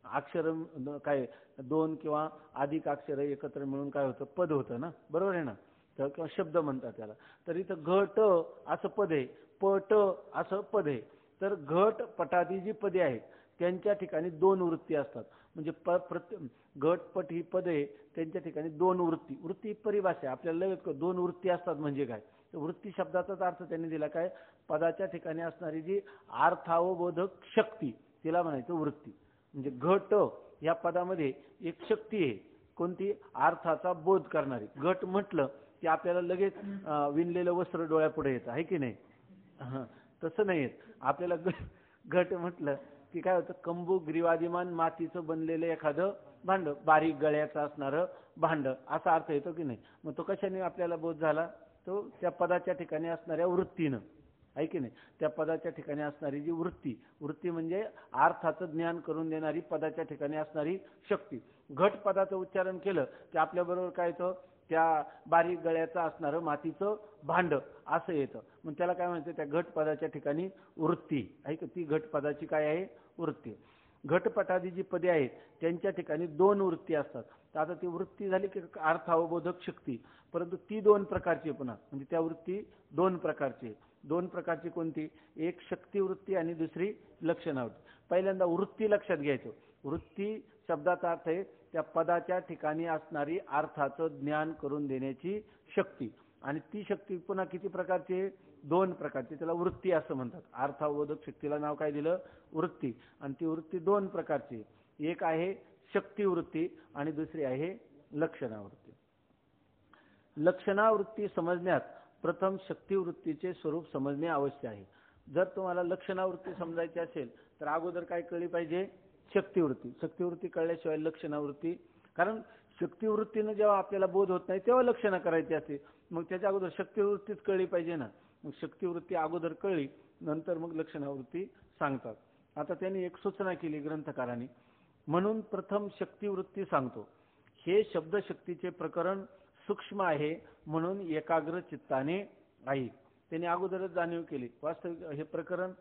अक्षर काय दोन किंवा अधिक अक्षर एकत्र मिळून काय होतं, पद होतं ना, बरोबर आहे ना. तर किंवा शब्द म्हणतात त्याला. तर इथं घट असं पद आहे, पट असं पद आहे. तर घट पटादी जी पदे आहेत त्यांच्या ठिकाणी दोन वृत्ती असतात. म्हणजे घट पट ही पदे त्यांच्या ठिकाणी दोन वृत्ती. वृत्ती परिभाषा आपल्याला लगेच दोन वृत्ती असतात म्हणजे काय, वृत्ती शब्दाचाच अर्थ त्यांनी दिला काय, पदाच्या ठिकाणी असणारी जी अर्थावबोधक शक्ती तिला म्हणायचं वृत्ती. म्हणजे घट या पदामध्ये एक शक्ती आहे, कोणती, अर्थाचा बोध करणारी. घट म्हटलं की आपल्याला लगेच विणलेलं वस्त्र डोळ्यापुढे येतं आहे की नाही. तसं नाही येत आपल्याला. घट म्हटलं की काय होतं, कंबू ग्रीवादिमान मातीचं बनलेलं एखादं भांड, बारीक गळ्याचं असणारं भांड, असा अर्थ येतो की नाही. मग तो कशाने आपल्याला बोध झाला, तो त्या पदाच्या ठिकाणी असणाऱ्या वृत्तीनं आहे की नाही. त्या पदाच्या ठिकाणी असणारी जी वृत्ती, वृत्ती म्हणजे अर्थाचं ज्ञान करून देणारी पदाच्या ठिकाणी असणारी शक्ती. घट पदाचं उच्चारण केलं की आपल्याबरोबर काय येतं, त्या बारीक गळ्याचं असणारं मातीचं भांड असं येतं. मग त्याला काय म्हणते, त्या घट पदाच्या ठिकाणी वृत्ती आहे की, ती घट पदाची काय आहे, वृत्ती. घटपटादी जी पदे आहेत त्यांच्या ठिकाणी दोन वृत्ती असतात. तर आता ती वृत्ती झाली की अर्थावबोधक शक्ती, परंतु ती दोन प्रकारची पुन्हा, म्हणजे त्या वृत्ती दोन प्रकारची. दोन प्रकारची कोणती, एक शक्तिवृत्ती आणि दुसरी लक्षणावृत्ती. पहिल्यांदा वृत्ती लक्षात घ्यायचो. वृत्ती शब्दाचा अर्थ आहे त्या पदाच्या ठिकाणी असणारी अर्थाचं ज्ञान करून देण्याची शक्ती. आणि ती शक्ती पुन्हा किती प्रकारची, दोन प्रकारची, त्याला वृत्ती असं म्हणतात. अर्थावबोधक शक्तीला नाव काय दिलं, वृत्ती. आणि ती वृत्ती दोन प्रकारची, एक आहे शक्तिवृत्ती आणि दुसरी आहे लक्षणावृत्ती. लक्षणावृत्ती समजण्यात प्रथम शक्तिवृत्तीचे स्वरूप समजणे आवश्यक आहे. जर तुम्हाला लक्षणावृत्ती समजायची असेल तर अगोदर काय कळली पाहिजे, शक्तिवृत्ती. शक्तिवृत्ती कळल्याशिवाय लक्षणावृत्ती, कारण शक्तिवृत्तीनं जेव्हा आपल्याला बोध होत नाही तेव्हा लक्षणं करायची असते. मग त्याच्या अगोदर शक्तिवृत्तीच कळली पाहिजे ना. मग शक्तिवृत्ती अगोदर कळली, नंतर मग लक्षणावृत्ती सांगतात. आता त्यांनी एक सूचना केली ग्रंथकारांनी, म्हणून प्रथम शक्तिवृत्ती सांगतो. हे शब्दशक्तीचे प्रकरण सूक्ष्म आहे म्हणून एकाग्र चित्ताने ऐक. त्यांनी अगोदरच जाणीव केली, वास्तविक हे प्रकरण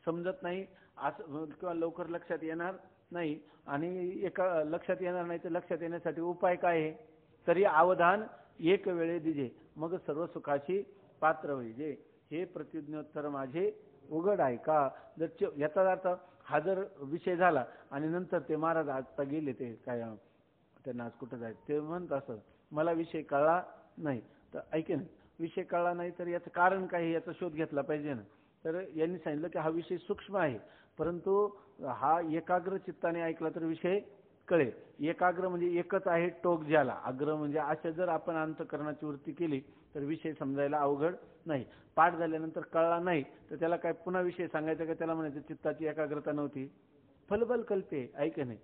समजत नाही असं किंवा लवकर लक्षात येणार नाही, आणि एका लक्षात येणार नाही तर लक्षात येण्यासाठी उपाय काय आहे, तरी अवधान एक वेळे दिजे मग सर्व सुखाची पात्र होईजे. हे प्रतिज्ञोत्तर माझे उघड आहे का. जर याचा अर्थ हा जर विषय झाला आणि नंतर ते महाराज आता गेले, ते काय त्यांना आज कुठं जायचं, ते म्हणत असं मला विषय कळला नाही, तर ऐके ना, विषय कळला नाही तर याचं कारण काय याचा शोध घेतला पाहिजे ना. तर यांनी सांगितलं की हा विषय सूक्ष्म आहे, परंतु हा एकाग्र चित्ताने ऐकला तर विषय कळेल. एकाग्र म्हणजे एकच आहे टोक ज्याला, अग्र म्हणजे अशा जर आपण अंतःकरणाची वृत्ती केली तर विषय समजायला अवघड नाही. पाठ झाल्यानंतर कळला नाही तर त्याला काय पुन्हा विषय सांगायचा का, त्याला म्हणायचं चित्ताची एकाग्रता नव्हती, फलबल कल्पे, ऐके नाही.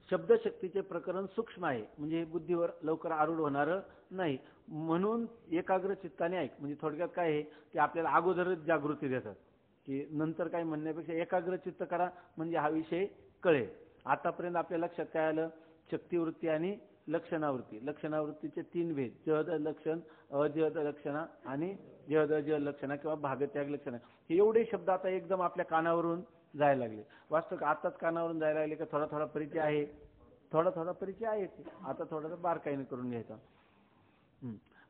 शब्दशक्तीचे प्रकरण सूक्ष्म आहे म्हणजे बुद्धीवर लवकर आरूढ होणार नाही, म्हणून एकाग्र चित्ताने ऐक. म्हणजे थोडक्यात काय आहे की आपल्याला अगोदरच जागृती देतात की नंतर काय म्हणण्यापेक्षा एकाग्र चित्त करा म्हणजे हा विषय कळेल. आतापर्यंत आपल्या लक्षात काय आलं, शक्तिवृत्ती आणि लक्षणावृत्ती. लक्षणावृत्तीचे तीन भेद, जहद लक्षण, अजहद लक्षणा आणि जहद अजहद लक्षणा किंवा भागत्याग लक्षणा. हे एवढे शब्द आता एकदम आपल्या कानावरून जायला लागले. वास्तविक आताच कानावरून जायला लागले का थोडा थोडा परिचय आहे, थोडा थोडा परिचय आहे, आता थोडा बारकाईने करून घ्यायचा.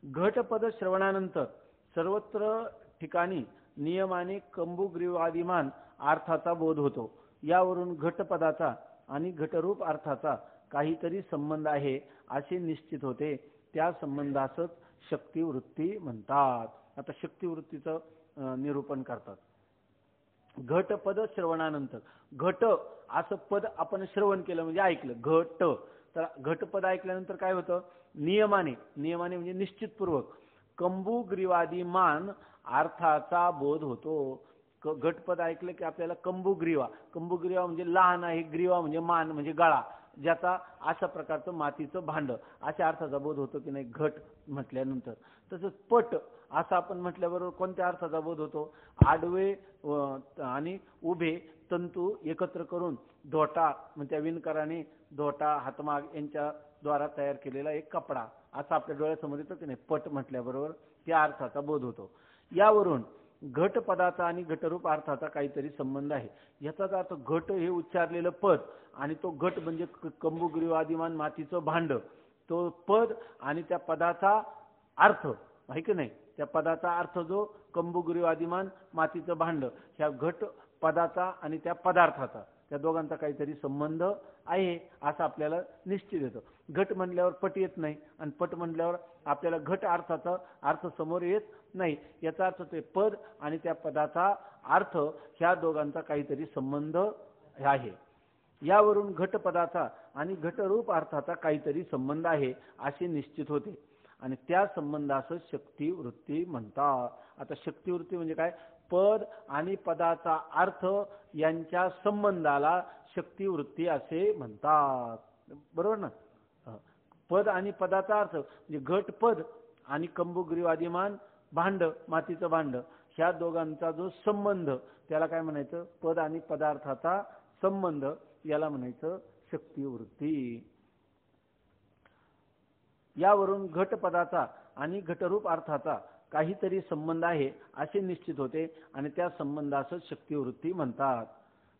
घटपद श्रवणानंतर सर्वत्र ठिकाणी नियमाने कंबुग्रीवादिमान अर्थाचा बोध होतो. यावरून घटपदाचा आणि घटरूप अर्थाचा काहीतरी संबंध आहे असे निश्चित होते. त्या संबंधासच शक्तिवृत्ती म्हणतात. आता शक्तिवृत्तीचं निरूपण करतात. घटपद श्रवणानंतर, घट असं पद आपण श्रवण केलं म्हणजे ऐकलं, घट. तर घटपद ऐकल्यानंतर काय होतं? नियमाने, नियमाने म्हणजे निश्चितपूर्वक कंबुग्रीवादिमान अर्थाचा बोध होतो. घटपद ऐकलं की आपल्याला कंबुग्रीवा, कंबुग्रीवा म्हणजे लहान आहे, ग्रीवा म्हणजे मान म्हणजे गळा, ज्याचा अशा प्रकारचं मातीचं भांड, अशा अर्थाचा बोध होतो की नाही घट म्हटल्यानंतर. तसंच पट असं आपण म्हटल्याबरोबर कोणत्या अर्थाचा बोध होतो? आडवे आणि उभे तंतू एकत्र करून धोटा, म्हणजे त्या विणकराने धोटा हातमाग यांच्या द्वारा तयार केलेला एक कपडा, असं आपल्या डोळ्यासमोर येतं की नाही पट म्हटल्याबरोबर, त्या अर्थाचा बोध होतो. यावरून घट पदाचा आणि घटरूप अर्थाचा काहीतरी संबंध आहे. याचाच अर्थ घट हे उच्चारलेलं पद आणि तो घट म्हणजे कंबुग्रीवादिमान मातीचं भांड, तो पद आणि त्या पदाचा अर्थ आहे की नाही, त्या पदाचा अर्थ जो कंबुग्रीवादिमान मातीचं भांड, ह्या घट पदाचा आणि त्या पदार्थाचा, त्या दोघांचा काहीतरी संबंध आहे असं आपल्याला निश्चित येतं. घट म्हणल्यावर पट येत नाही आणि पट म्हणल्यावर आपल्याला घट अर्थाचा अर्थ समोर येत नाही. याचा अर्थ ते पद आणि त्या पदाचा अर्थ ह्या दोघांचा काहीतरी संबंध आहे. यावरून घटपदाचा आणि घटरूप अर्थाचा काहीतरी संबंध आहे असे निश्चित होते आणि त्या संबंधास शक्तिवृत्ती म्हणतात. आता शक्तिवृत्ती म्हणजे काय? पद आणि पदाचा अर्थ यांच्या संबंधाला शक्तिवृत्ती असे म्हणतात. बरोबर ना? पद आणि पदाचा अर्थ म्हणजे घट पद आणि कंबुग्रीवादिमान भांड, मातीचं भांड, ह्या दोघांचा जो संबंध त्याला काय म्हणायचं? पद आणि पदार्थाचा संबंध, याला म्हणायचं शक्तिवृत्ती. यावरून घटपदाचा आणि घटरूप अर्थाचा काहीतरी संबंध आहे असे निश्चित होते आणि त्या संबंधास शक्तिवृत्ती म्हणतात.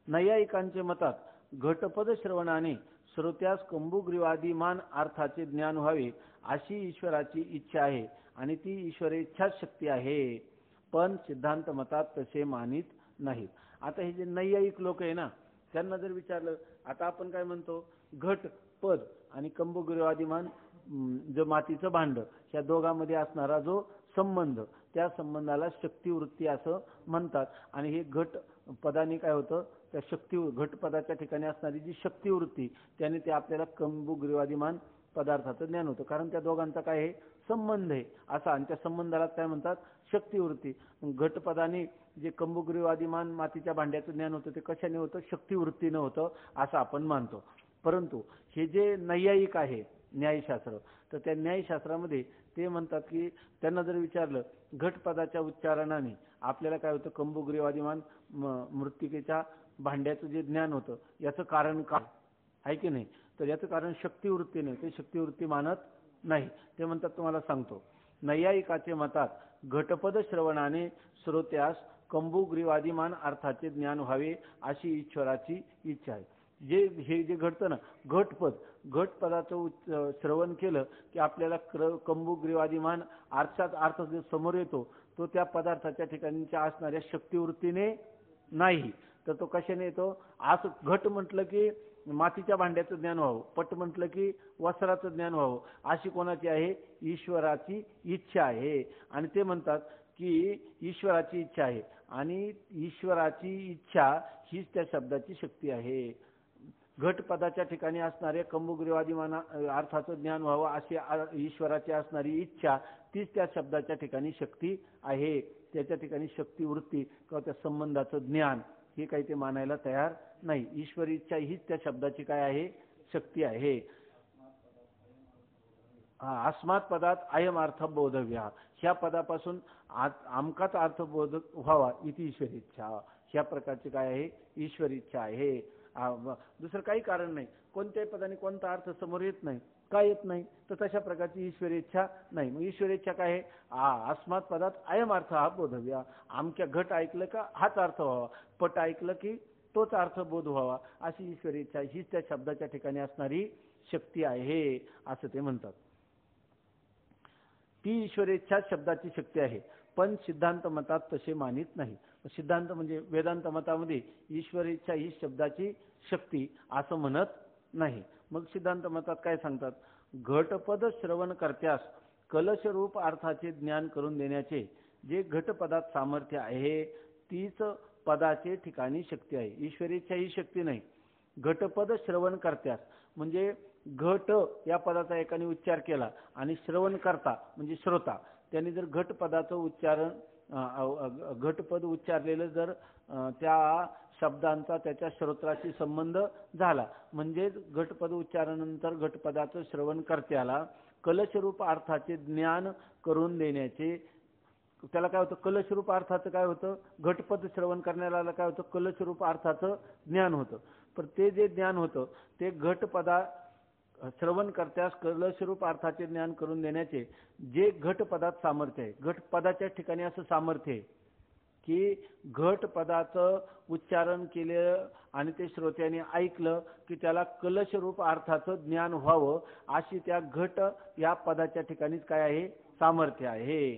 नैयायिकांचे मतात घटपद श्रवणाने श्रोत्यास कंबुग्रीवादिमान अर्थाचे ज्ञान व्हावे अशी ईश्वराची इच्छा आहे आणि ती ईश्वरेच्छा शक्ती आहे. पण सिद्धांत मतात तसे मानित नाहीत. आता हे जे नैयायिक लोक आहे ना, त्यांना जर विचारलं, आता आपण काय म्हणतो, घट पद आणि कंबुग्रीवादिमान जो मातीचं भांड, या दोघांमध्ये असणारा जो संबंध, त्या संबंधाला शक्तिवृत्ती असं म्हणतात. आणि हे घट पदाने काय होतं, त्या घट पदाच्या ठिकाणी असणारी जी शक्तिवृत्ती, त्याने ते आपल्याला कंबुग्रीवादिमान पदार्थाचं ज्ञान होतं, कारण त्या दोघांचा काय आहे? संबंध आहे असा. आणि त्या संबंधाला काय म्हणतात? शक्तिवृत्ती. घटपदाने जे कंबुग्रीवादिमान मातीच्या भांड्याचं ज्ञान होतं ते कशाने होतं? शक्तिवृत्तीने होतं असं आपण मानतो. परंतु हे जे नैयायिक आहे न्यायशास्त्र, तर त्या न्यायशास्त्रामध्ये ते म्हणतात की त्यांना जर विचारलं घटपदाच्या उच्चारणाने आपल्याला काय होतं? कंबुग्रीवादिमान मृत्तिकेच्या भांड्याचं जे ज्ञान होतं याचं कारण काय आहे की नाही? तर याचं कारण शक्तिवृत्तीने, ते शक्तिवृत्ती मानत नाही. ते म्हणतात, तुम्हाला सांगतो, नैयायिकाचे मतात घटपद श्रवणाने श्रोत्यास कंबुग्रीवादिमान अर्थाचे ज्ञान व्हावे अशी ईश्वराची इच्छा आहे. हे जे घडतं ना, घटपदाचं श्रवण केलं की आपल्याला कंबुग्रीवादिमान अर्थात अर्थ जो समोर येतो तो त्या पदार्थाच्या ठिकाणच्या असणाऱ्या शक्तिवृत्तीने नाही, तर तो कशाने येतो? असं घट म्हटलं की मातीच्या भांड्याचं ज्ञान व्हावं, पट म्हटलं की वस्त्राचं ज्ञान व्हावं, अशी कोणाची आहे? ईश्वराची इच्छा आहे. आणि ते म्हणतात की ईश्वराची इच्छा आहे आणि ईश्वराची इच्छा हीच त्या शब्दाची शक्ती आहे. घटपदाच्या ठिकाणी असणारे कंबुग्रीवादिमान अर्थाचं ज्ञान व्हावं अशी ईश्वराची असणारी इच्छा, तीच त्या शब्दाच्या ठिकाणी शक्ती आहे. त्याच्या ठिकाणी शक्तिवृत्ती किंवा त्या संबंधाचं ज्ञान हे काही ते मानायला तयार नाही. ईश्वरी इच्छा हीच त्या शब्दाची काय आहे? शक्ती आहे. अस्मात् पदात अयम अर्थ बोधव्या, ह्या पदापासून आमकाच अर्थ बोध व्हावा इति ईश्वरी इच्छा, ह्या प्रकारची काय आहे? ईश्वरी इच्छा आहे. दुसरं काही कारण नाही. कोणत्याही पदाने कोणता अर्थ समोर येत नाही. का येत नाही? तर तशा प्रकारची ईश्वरी इच्छा नाही. मग ईश्वरी इच्छा काय आहे? अस्मात् पदात अयम अर्थ हा बोधव्या, आमच्या घट ऐकलं का हाच अर्थ व्हावा, पट ऐकलं की तोच अर्थ बोध व्हावा, अशी ईश्वरी इच्छा हीच त्या शब्दाच्या ठिकाणी असणारी शक्ती आहे असं ते म्हणतात. ती ईश्वरेच्छा शब्दाची शक्ती आहे, पण सिद्धांत मतात तसे मानित नाही. सिद्धांत म्हणजे वेदांत मतामध्ये ईश्वरेच्छा ही शब्दाची शक्ती असं म्हणत नाही. मग सिद्धांत मतात काय सांगतात? घटपद श्रवण करत्यास कलशरूप अर्थाचे ज्ञान करून देण्याचे जे घटपदात सामर्थ्य आहे तीच पदाचे ठिकाणी शक्ती आहे. ईश्वरेच्छा ही शक्ती नाही. घटपद श्रवण करत्यास म्हणजे घट या पदाचा एकाने उच्चार केला आणि श्रवण करता म्हणजे श्रोता, त्यांनी जर घटपदाचं उच्चारण घटपद उच्चारलेलं जर त्या शब्दांचा त्याच्या श्रोत्राशी संबंध झाला म्हणजे घटपद उच्चारानंतर घटपदाचं श्रवण करत्याला कलशरूप अर्थाचे ज्ञान करून देण्याचे, त्याला काय होतं? कलशरूप अर्थाचं काय होतं? घटपद श्रवण करण्याला काय होतं? कलशरूप अर्थाचं ज्ञान होतं. पण ते जे ज्ञान होतं ते घटपदा श्रवण करत्यास कलशरूप अर्थाचे ज्ञान करून देण्याचे जे घटपदात सामर्थ्य आहे. घटपदाच्या ठिकाणी असं सामर्थ्य आहे की घटपदाचं उच्चारण केलं आणि ते श्रोत्याने ऐकलं की त्याला कलशरूप अर्थाचं ज्ञान व्हावं अशी त्या घट या पदाच्या ठिकाणीच काय आहे? सामर्थ्य आहे.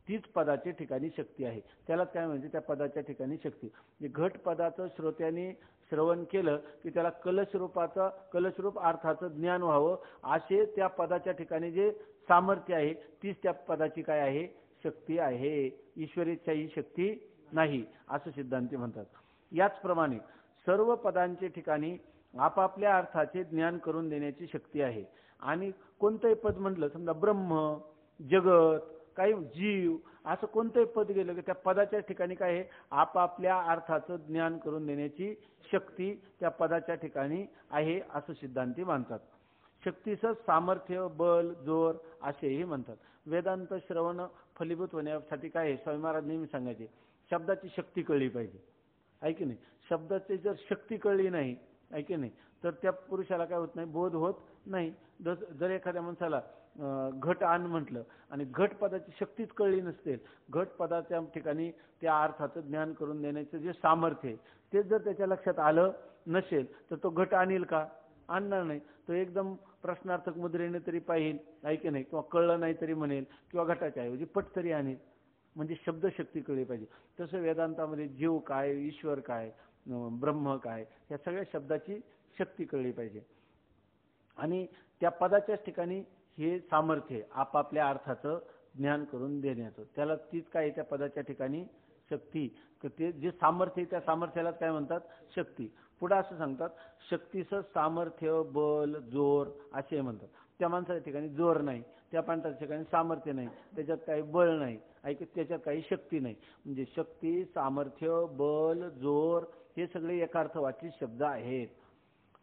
तीच पदाच्या ठिकाणी शक्ती आहे. त्यालाच काय म्हणजे त्या पदाच्या ठिकाणी शक्ती. घट पदाचं श्रोत्याने श्रवण केलं की त्याला कलशरूप अर्थाचं ज्ञान व्हावं असे त्या पदाच्या ठिकाणी जे सामर्थ्य आहे तीच त्या पदाची काय आहे? शक्ती आहे. ईश्वरेच्छा ही शक्ती नाही असं सिद्धांती म्हणतात. याचप्रमाणे सर्व पदांच्या ठिकाणी आपापल्या अर्थाचे ज्ञान करून देण्याची शक्ती आहे. आणि कोणतंही पद म्हटलं, समजा ब्रह्म, जगत, काही जीव, असं कोणतंही पद गेलं की त्या पदाच्या ठिकाणी काय आहे? आपापल्या अर्थाचं ज्ञान करून देण्याची शक्ती त्या पदाच्या ठिकाणी आहे असं सिद्धांती मानतात. शक्तीचं सामर्थ्य, बल, जोर असेही म्हणतात. वेदांत श्रवण फलीभूत होण्यासाठी काय आहे? स्वामी महाराज नेहमी सांगायचे, शब्दाची शक्ती कळली पाहिजे, आहे की नाही? शब्दाची जर शक्ती कळली नाही, आहे की नाही, तर त्या पुरुषाला काय होत नाही? बोध होत नाही. जर एखाद्या माणसाला घट आण म्हटलं आणि घट पदाची शक्तीच कळली नसते, घट पदाच्या ठिकाणी त्या अर्थाचं ज्ञान करून देण्याचं जे सामर्थ्य आहे ते जर त्याच्या लक्षात आलं नसेल तर तो घट आणील का? आणणार नाही. तो एकदम प्रश्नार्थक मुद्रेने तरी पाहिल, आहे की नाही, किंवा कळलं नाही तरी म्हणेल, किंवा घटाच्या ऐवजी पट तरी आणेल. म्हणजे शब्दशक्ती कळली पाहिजे. तसं वेदांतामध्ये जीव काय, ईश्वर काय, ब्रह्म काय, या सगळ्या शब्दाची शक्ती कळली पाहिजे. आणि त्या पदाच्याच ठिकाणी हे सामर्थ्य आपापल्या अर्थाचं ज्ञान करून देण्याचं, त्याला तीच काय त्या पदाच्या ठिकाणी शक्ती. ते जे सामर्थ्य त्या सामर्थ्यालाच काय म्हणतात? शक्ती. पुढे असं सांगतात, शक्तीचं सामर्थ्य, बल, जोर असे म्हणतात. त्या माणसाच्या ठिकाणी जोर नाही, त्या माणसाच्या ठिकाणी सामर्थ्य नाही, त्याच्यात काही बळ नाही, त्याच्यात काही शक्ती नाही. म्हणजे शक्ती, सामर्थ्य, बल, जोर हे सगळे एकार्थवाची शब्द आहेत.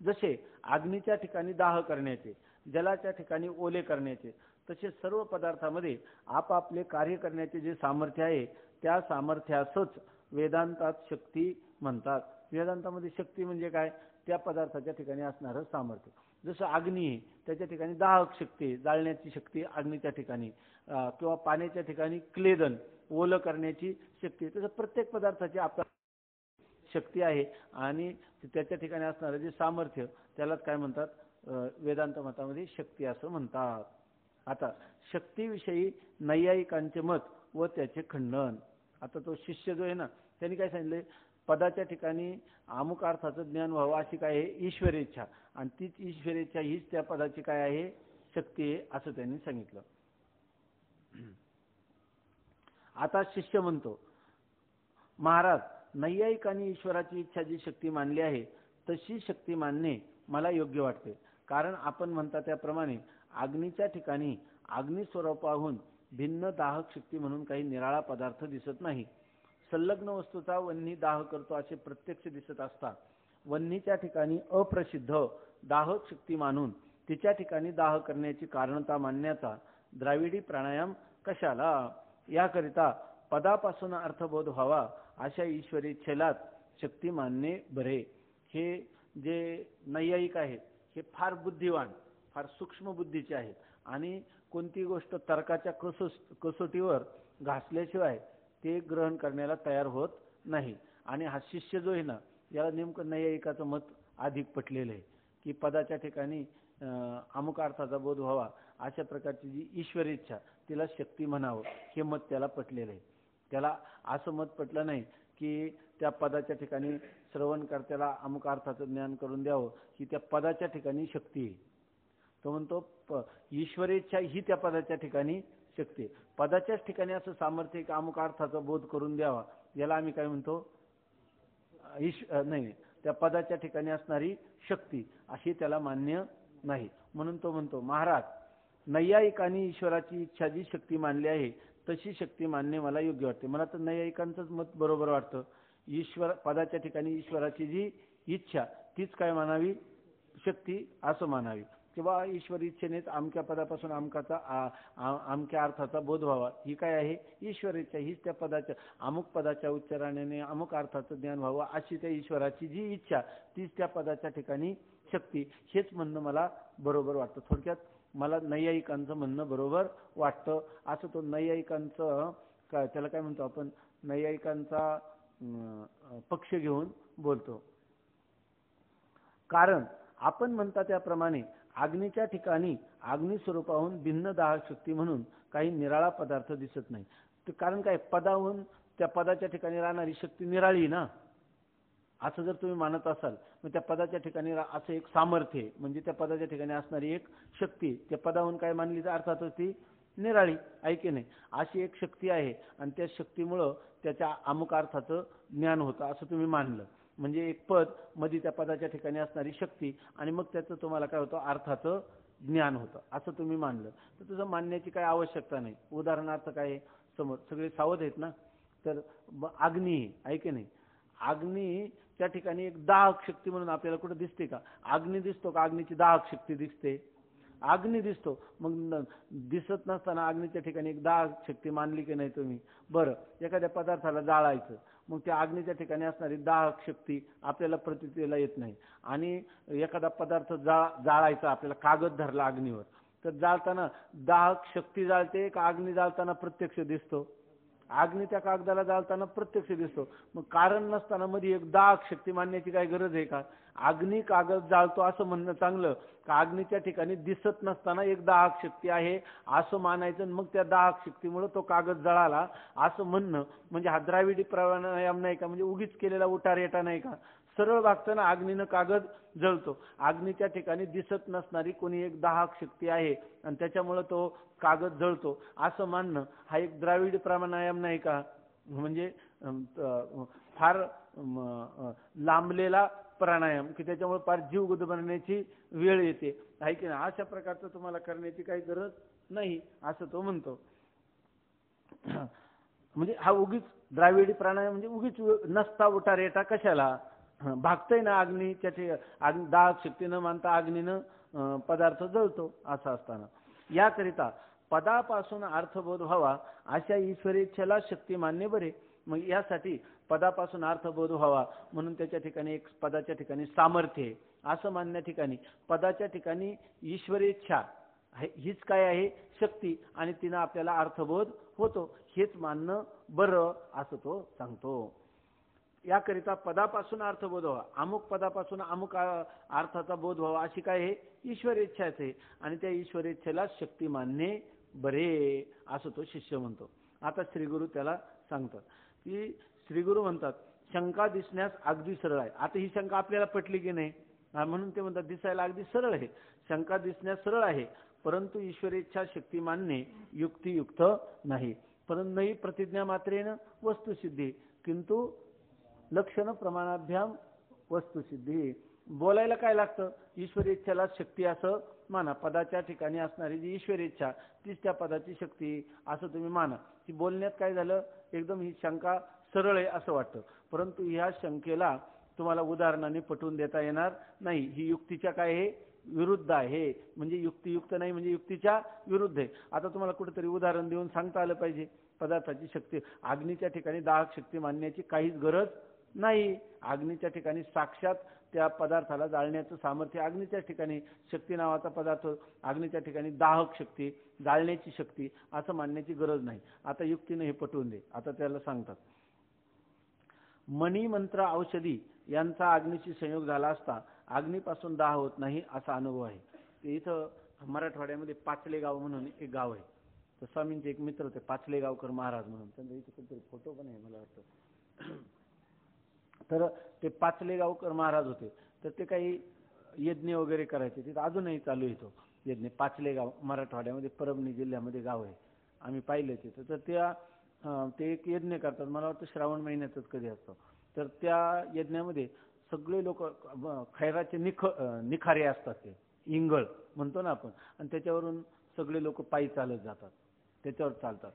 जसे अग्नीच्या ठिकाणी दाह करण्याचे, जलाच्या ठिकाणी ओले करण्याचे, तसे सर्व पदार्थामध्ये आपापले कार्य करण्याचे जे सामर्थ्य आहे त्या सामर्थ्यासच वेदांतात शक्ती म्हणतात. वेदांतामध्ये शक्ती म्हणजे काय? त्या पदार्थाच्या ठिकाणी असणारं सामर्थ्य. जसं अग्नी आहे, त्याच्या ठिकाणी दाहक शक्ती, जाळण्याची शक्ती अग्नीच्या ठिकाणी, किंवा पाण्याच्या ठिकाणी क्लेदन, ओलं करण्याची शक्ती. तसं प्रत्येक पदार्थाची आपल्या शक्ती आहे आणि त्याच्या ठिकाणी असणारं जे सामर्थ्य त्यालाच काय म्हणतात? वेदांत मतामध्ये शक्ती असं म्हणतात. आता शक्तीविषयी नैयायिकांचे मत व त्याचे खंडन. आता तो शिष्य जो आहे ना, त्यांनी काय सांगितले? पदाच्या ठिकाणी अमुक अर्थाचं ज्ञान व्हावं अशी काय आहे? ईश्वरेच्छा. आणि तीच ईश्वरेच्छा हीच त्या पदाची काय आहे? शक्ती आहे असं त्यांनी सांगितलं. आता शिष्य म्हणतो, महाराज, नैयायिकांनी ईश्वराची इच्छा जी शक्ती मानली आहे तशी शक्ती मानणे मला योग्य वाटते. कारण आपण म्हणता त्याप्रमाणे अग्नीच्या ठिकाणी अग्निस्वरूपाहून भिन्न दाहक शक्ती म्हणून काही निराळा पदार्थ दिसत नाही. संलग्न वस्तूचा वन्ही दाह करतो असे प्रत्यक्ष दिसत असता वन्हीच्या ठिकाणी अप्रसिद्ध दाहक शक्ती मानून तिच्या ठिकाणी दाह करण्याची कारणता मानण्याचा द्राविडी प्राणायाम कशाला? याकरिता पदापासून अर्थबोध व्हावा अशा ईश्वरी इच्छेलाच शक्ती मानणे बरे. हे जे नैयायिक आहेत हे फार बुद्धिवान, फार सूक्ष्म बुद्धीचे आहेत आणि कोणती गोष्ट तर्काच्या कसोटीवर घासल्याशिवाय ते ग्रहण करण्याला तयार होत नाही. आणि हा शिष्य जो आहे ना, याला नेमकं नैयायिकाचं मत अधिक पटलेलं आहे की पदाच्या ठिकाणी अमुक अर्थाचा बोध व्हावा अशा प्रकारची जी ईश्वर इच्छा तिला शक्ती म्हणावं, हे मत त्याला पटलेलं आहे. त्याला असं मत पटलं नाही की त्या पदाच्या ठिकाणी श्रवणकर्त्याला अमुक अर्थाचं ज्ञान करून द्यावं ही त्या पदाच्या ठिकाणी शक्ती आहे. तो म्हणतो ईश्वरेच्छा ही त्या पदाच्या ठिकाणी शक्ती आहे. पदाच्याच ठिकाणी असं सामर्थ्य आहे की अमुक अर्थाचा बोध करून द्यावा, याला आम्ही काय म्हणतो? नाही, त्या पदाच्या ठिकाणी असणारी शक्ती अशी त्याला मान्य नाही. म्हणून तो म्हणतो, महाराज, नैयायिकांनी ईश्वराची इच्छा जी शक्ती मानली आहे तशी शक्ती मानणे मला योग्य वाटते. मला तर नैयायिकांचंच मत बरोबर वाटतं. ईश्वर पदाच्या ठिकाणी ईश्वराची जी इच्छा तीच काय मानावी? शक्ती असं मानावी. किंवा ईश्वर इच्छेनेच अमक्या पदापासून अमक्या अर्थाचा बोध व्हावा, ही काय आहे? ईश्वर इच्छा. हीच त्या पदाच्या अमुक पदाच्या उच्चारणाने अमुक अर्थाचं ज्ञान व्हावं अशी त्या ईश्वराची जी इच्छा तीच त्या पदाच्या ठिकाणी शक्ती. हेच म्हणणं मला बरोबर वाटतं. थोडक्यात मला नैयायिकांचं म्हणणं बरोबर वाटतं. असं तो नैयायिकांचं काय त्याला काय म्हणतो आपण? नैयायिकांचा पक्ष घेऊन बोलतो. कारण आपण म्हणता त्याप्रमाणे अग्नीच्या ठिकाणी अग्नी स्वरूपाहून भिन्न दाहक शक्ती म्हणून काही निराळा पदार्थ दिसत नाही. कारण काय? पदाहून त्या पदाच्या ठिकाणी राहणारी शक्ती निराळी ना, असं जर तुम्ही मानत असाल, मग त्या पदाच्या ठिकाणी असं एक सामर्थ्य आहे, म्हणजे त्या पदाच्या ठिकाणी असणारी एक शक्ती त्या पदाहून काय मानली तर अर्थातच ती निराळी आहे की नाही. अशी एक शक्ती आहे आणि त्या शक्तीमुळं त्याच्या अमुक अर्थाचं ज्ञान होतं असं तुम्ही मानलं. म्हणजे एक पद मध्ये त्या पदाच्या ठिकाणी असणारी शक्ती आणि मग त्याचं तुम्हाला काय होतं? अर्थाचं ज्ञान होतं असं तुम्ही मानलं. तर तुझं मानण्याची काही आवश्यकता नाही. उदाहरणार्थ काय समोर सगळे सावध आहेत ना, तर अग्नी आहे की नाही. अग्नी त्या ठिकाणी एक दाहक शक्ती म्हणून आपल्याला कुठे दिसते का? अग्नी दिसतो का? अग्नीची दाहक शक्ती दिसते? अग्नी दिसतो. मग दिसत नसताना अग्नीच्या ठिकाणी एक दाहक शक्ती मानली की नाही तुम्ही? बरं, एखाद्या पदार्थाला जाळायचं, मग त्या अग्नीच्या ठिकाणी असणारी दाहक शक्ती आपल्याला प्रतितीला येत नाही. आणि एखादा पदार्थ जाळायचा, आपल्याला कागद धरला अग्नीवर, तर जाळताना दाहक शक्ती जाळते का अग्नी जाळताना प्रत्यक्ष दिसतो? अग्नी त्या कागदाला जाळताना प्रत्यक्ष दिसतो. मग कारण नसताना मध्ये एक दाहक शक्ती मानण्याची काय गरज आहे का? अग्नी कागद जाळतो असं म्हणणं चांगलं का अग्नीच्या ठिकाणी दिसत नसताना एक दाहक शक्ती आहे असं मानायचं, मग त्या दाहक शक्तीमुळे तो कागद जळाला असं म्हणणं म्हणजे हा द्राविडी प्राणायाम नाही का? म्हणजे उगीच केलेला उतार येता नाही का? सरळ वागताना अग्नीनं कागद जळतो. अग्नीच्या ठिकाणी दिसत नसणारी कोणी एक दाहक शक्ती आहे आणि त्याच्यामुळे तो कागद जळतो असं मानणं हा एक द्राविडी प्राणायाम नाही का? म्हणजे फार लांबलेला प्राणायाम की त्याच्यामुळे फार जीव गुदमरण्याची वेळ येते आहे की नाही. अशा प्रकारचं तुम्हाला करण्याची काही गरज नाही असं तो म्हणतो. म्हणजे हा उगीच द्राविडी प्राणायाम म्हणजे उगीच नसता उतार येता कशाला? भागतय ना अग्नी, त्याचे दाहक शक्ती न मानता अग्नीनं पदार्थ जळतो असं असताना. याकरिता पदापासून अर्थबोध व्हावा अशा ईश्वरेच्छेला शक्ती मानणे बरे. मग यासाठी पदापासून अर्थबोध व्हावा म्हणून त्याच्या ठिकाणी एक पदाच्या ठिकाणी सामर्थ्य आहे असं मानण्या ठिकाणी पदाच्या ठिकाणी ईश्वरेच्छा हीच काय आहे? शक्ती, आणि तिनं आपल्याला अर्थबोध होतो हेच मानणं बरं असं तो सांगतो. याकरिता पदापासून अर्थबोध व्हावा, अमुक पदापासून अमुक अर्थाचा बोध व्हावा अशी काय आहे? ईश्वर इच्छाच आहे. आणि त्या ईश्वर इच्छेला शक्ती मानणे बरे असं तो शिष्य म्हणतो. आता श्रीगुरु त्याला सांगतात की श्रीगुरु म्हणतात शंका दिसण्यास अगदी सरळ आहे. आता ही शंका आपल्याला पटली की नाही? म्हणून ते म्हणतात दिसायला अगदी सरळ आहे, शंका दिसण्यास सरळ आहे, परंतु ईश्वरेच्छा शक्ती मानणे युक्तियुक्त नाही. परंतु नाही प्रतिज्ञा मात्रेन वस्तुसिद्धी किंतु लक्षण प्रमाणाभ्याम वस्तुसिद्धी. बोलायला काय लागतं? ईश्वर इच्छेला शक्ती असं माना. पदाच्या ठिकाणी असणारी जी ईश्वर इच्छा तीच त्या पदाची शक्ती असं तुम्ही माना. की बोलण्यात काय झालं? एकदम ही शंका सरळ आहे असं वाटतं, परंतु ह्या शंकेला तुम्हाला उदाहरणाने पटवून देता येणार नाही. ही युक्तीच्या काय आहे? विरुद्ध आहे. म्हणजे युक्तियुक्त नाही म्हणजे युक्तीच्या विरुद्ध आहे. आता तुम्हाला कुठेतरी उदाहरण देऊन सांगता आलं पाहिजे. पदार्थाची शक्ती अग्नीच्या ठिकाणी दाहक शक्ती मानण्याची काहीच गरज नाही. अग्नीच्या ठिकाणी साक्षात त्या पदार्थाला जाळण्याचं सामर्थ्य अग्नीच्या ठिकाणी, शक्ती नावाचा पदार्थ अग्नीच्या ठिकाणी दाहक शक्ती, जाळण्याची शक्ती असं मानण्याची गरज नाही. आता युक्तीने हे पटवून दे. आता त्याला सांगतात मणी मंत्र औषधी यांचा अग्नीशी संयोग झाला असता अग्नीपासून दाह होत नाही असा अनुभव आहे. ते इथं मराठवाड्यामध्ये पाचले गाव म्हणून एक गाव आहे. तर स्वामींचे एक मित्र होते पाचले गावकर महाराज म्हणून, त्यांचा इथे कुठेतरी फोटो पण आहे मला वाटतं. तर ते पाचले गावकर महाराज होते. तर ते काही यज्ञ वगैरे करायचे. तिथं अजूनही चालू आहे तो यज्ञ. पाचले गाव मराठवाड्यामध्ये परभणी जिल्ह्यामध्ये गाव आहे, आम्ही पाहिले तिथं. तर ते एक यज्ञ करतात, मला वाटतं श्रावण महिन्यातच कधी असतो. तर त्या यज्ञामध्ये सगळे लोक खैराचे निखारे असतात, ते इंगळ म्हणतो ना आपण, आणि त्याच्यावरून सगळे लोक पायी चालत जातात, त्याच्यावर चालतात.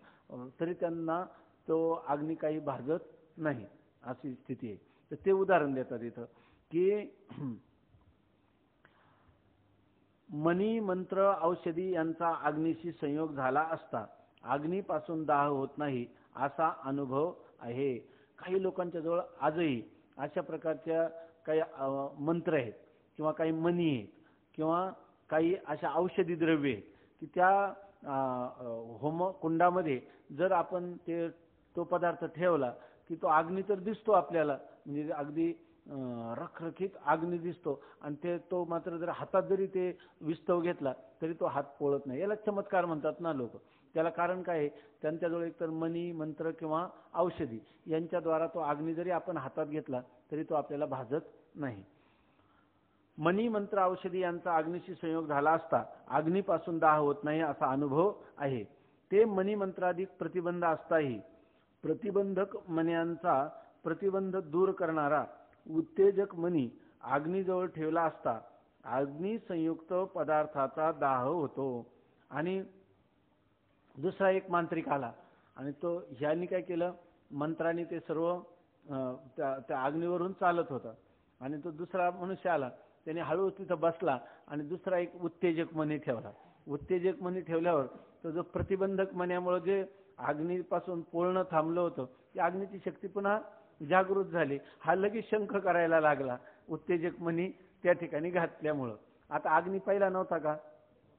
तरी त्यांना तो अग्नी काही भाजत नाही, अशी स्थिती आहे. तर ते उदाहरण देतात इथं की मनी मंत्र औषधी यांचा अग्नीशी संयोग झाला असता अग्नीपासून दाह होत नाही असा अनुभव आहे. काही लोकांच्या जवळ आजही अशा प्रकारच्या काही मंत्र आहेत किंवा काही मनी आहेत किंवा काही अशा औषधी द्रव्ये आहेत की त्या होम कुंडामध्ये जर आपण तो पदार्थ ठेवला की तो अग्नी तर दिसतो आपल्याला, म्हणजे अगदी रखरखीत अग्नी दिसतो, आणि तो मात्र जर हातात जरी ते विस्तव घेतला तरी तो हात पोळत नाही. याला चमत्कार म्हणतात ना लोक. त्याला कारण काय आहे, त्यांच्याजवळ एकतर मनी मंत्र किंवा औषधी यांच्याद्वारा तो अग्नी जरी आपण हातात घेतला तरी तो आपल्याला भाजत नाही. मनी मंत्र औषधी यांचा अग्नीशी संयोग झाला असता अग्नीपासून दाह होत नाही असा अनुभव आहे. ते मनी मंत्राधिक प्रतिबंध असताही प्रतिबंधक मन्यांचा प्रतिबंध दूर करणारा उत्तेजक मनी अग्नीजवळ ठेवला असता अग्नी संयुक्त पदार्थाचा दाह होतो. आणि दुसरा एक मांत्रिक आला आणि तो ह्यांनी काय केलं, मंत्राने ते सर्व त्या अग्नीवरून चालत होता, आणि तो दुसरा मनुष्य आला, त्याने हळू तिथं बसला आणि दुसरा एक उत्तेजक मणी ठेवला. उत्तेजक मणी ठेवल्यावर तो जो प्रतिबंधक मण्यामुळे जे अग्नीपासून पोळणं थांबलं होतं, ती अग्नीची शक्ती पुन्हा जागृत झाली. हा लगेच शंख करायला लागला उत्तेजक मणी त्या ठिकाणी घातल्यामुळं. आता अग्नी पहिला नव्हता का,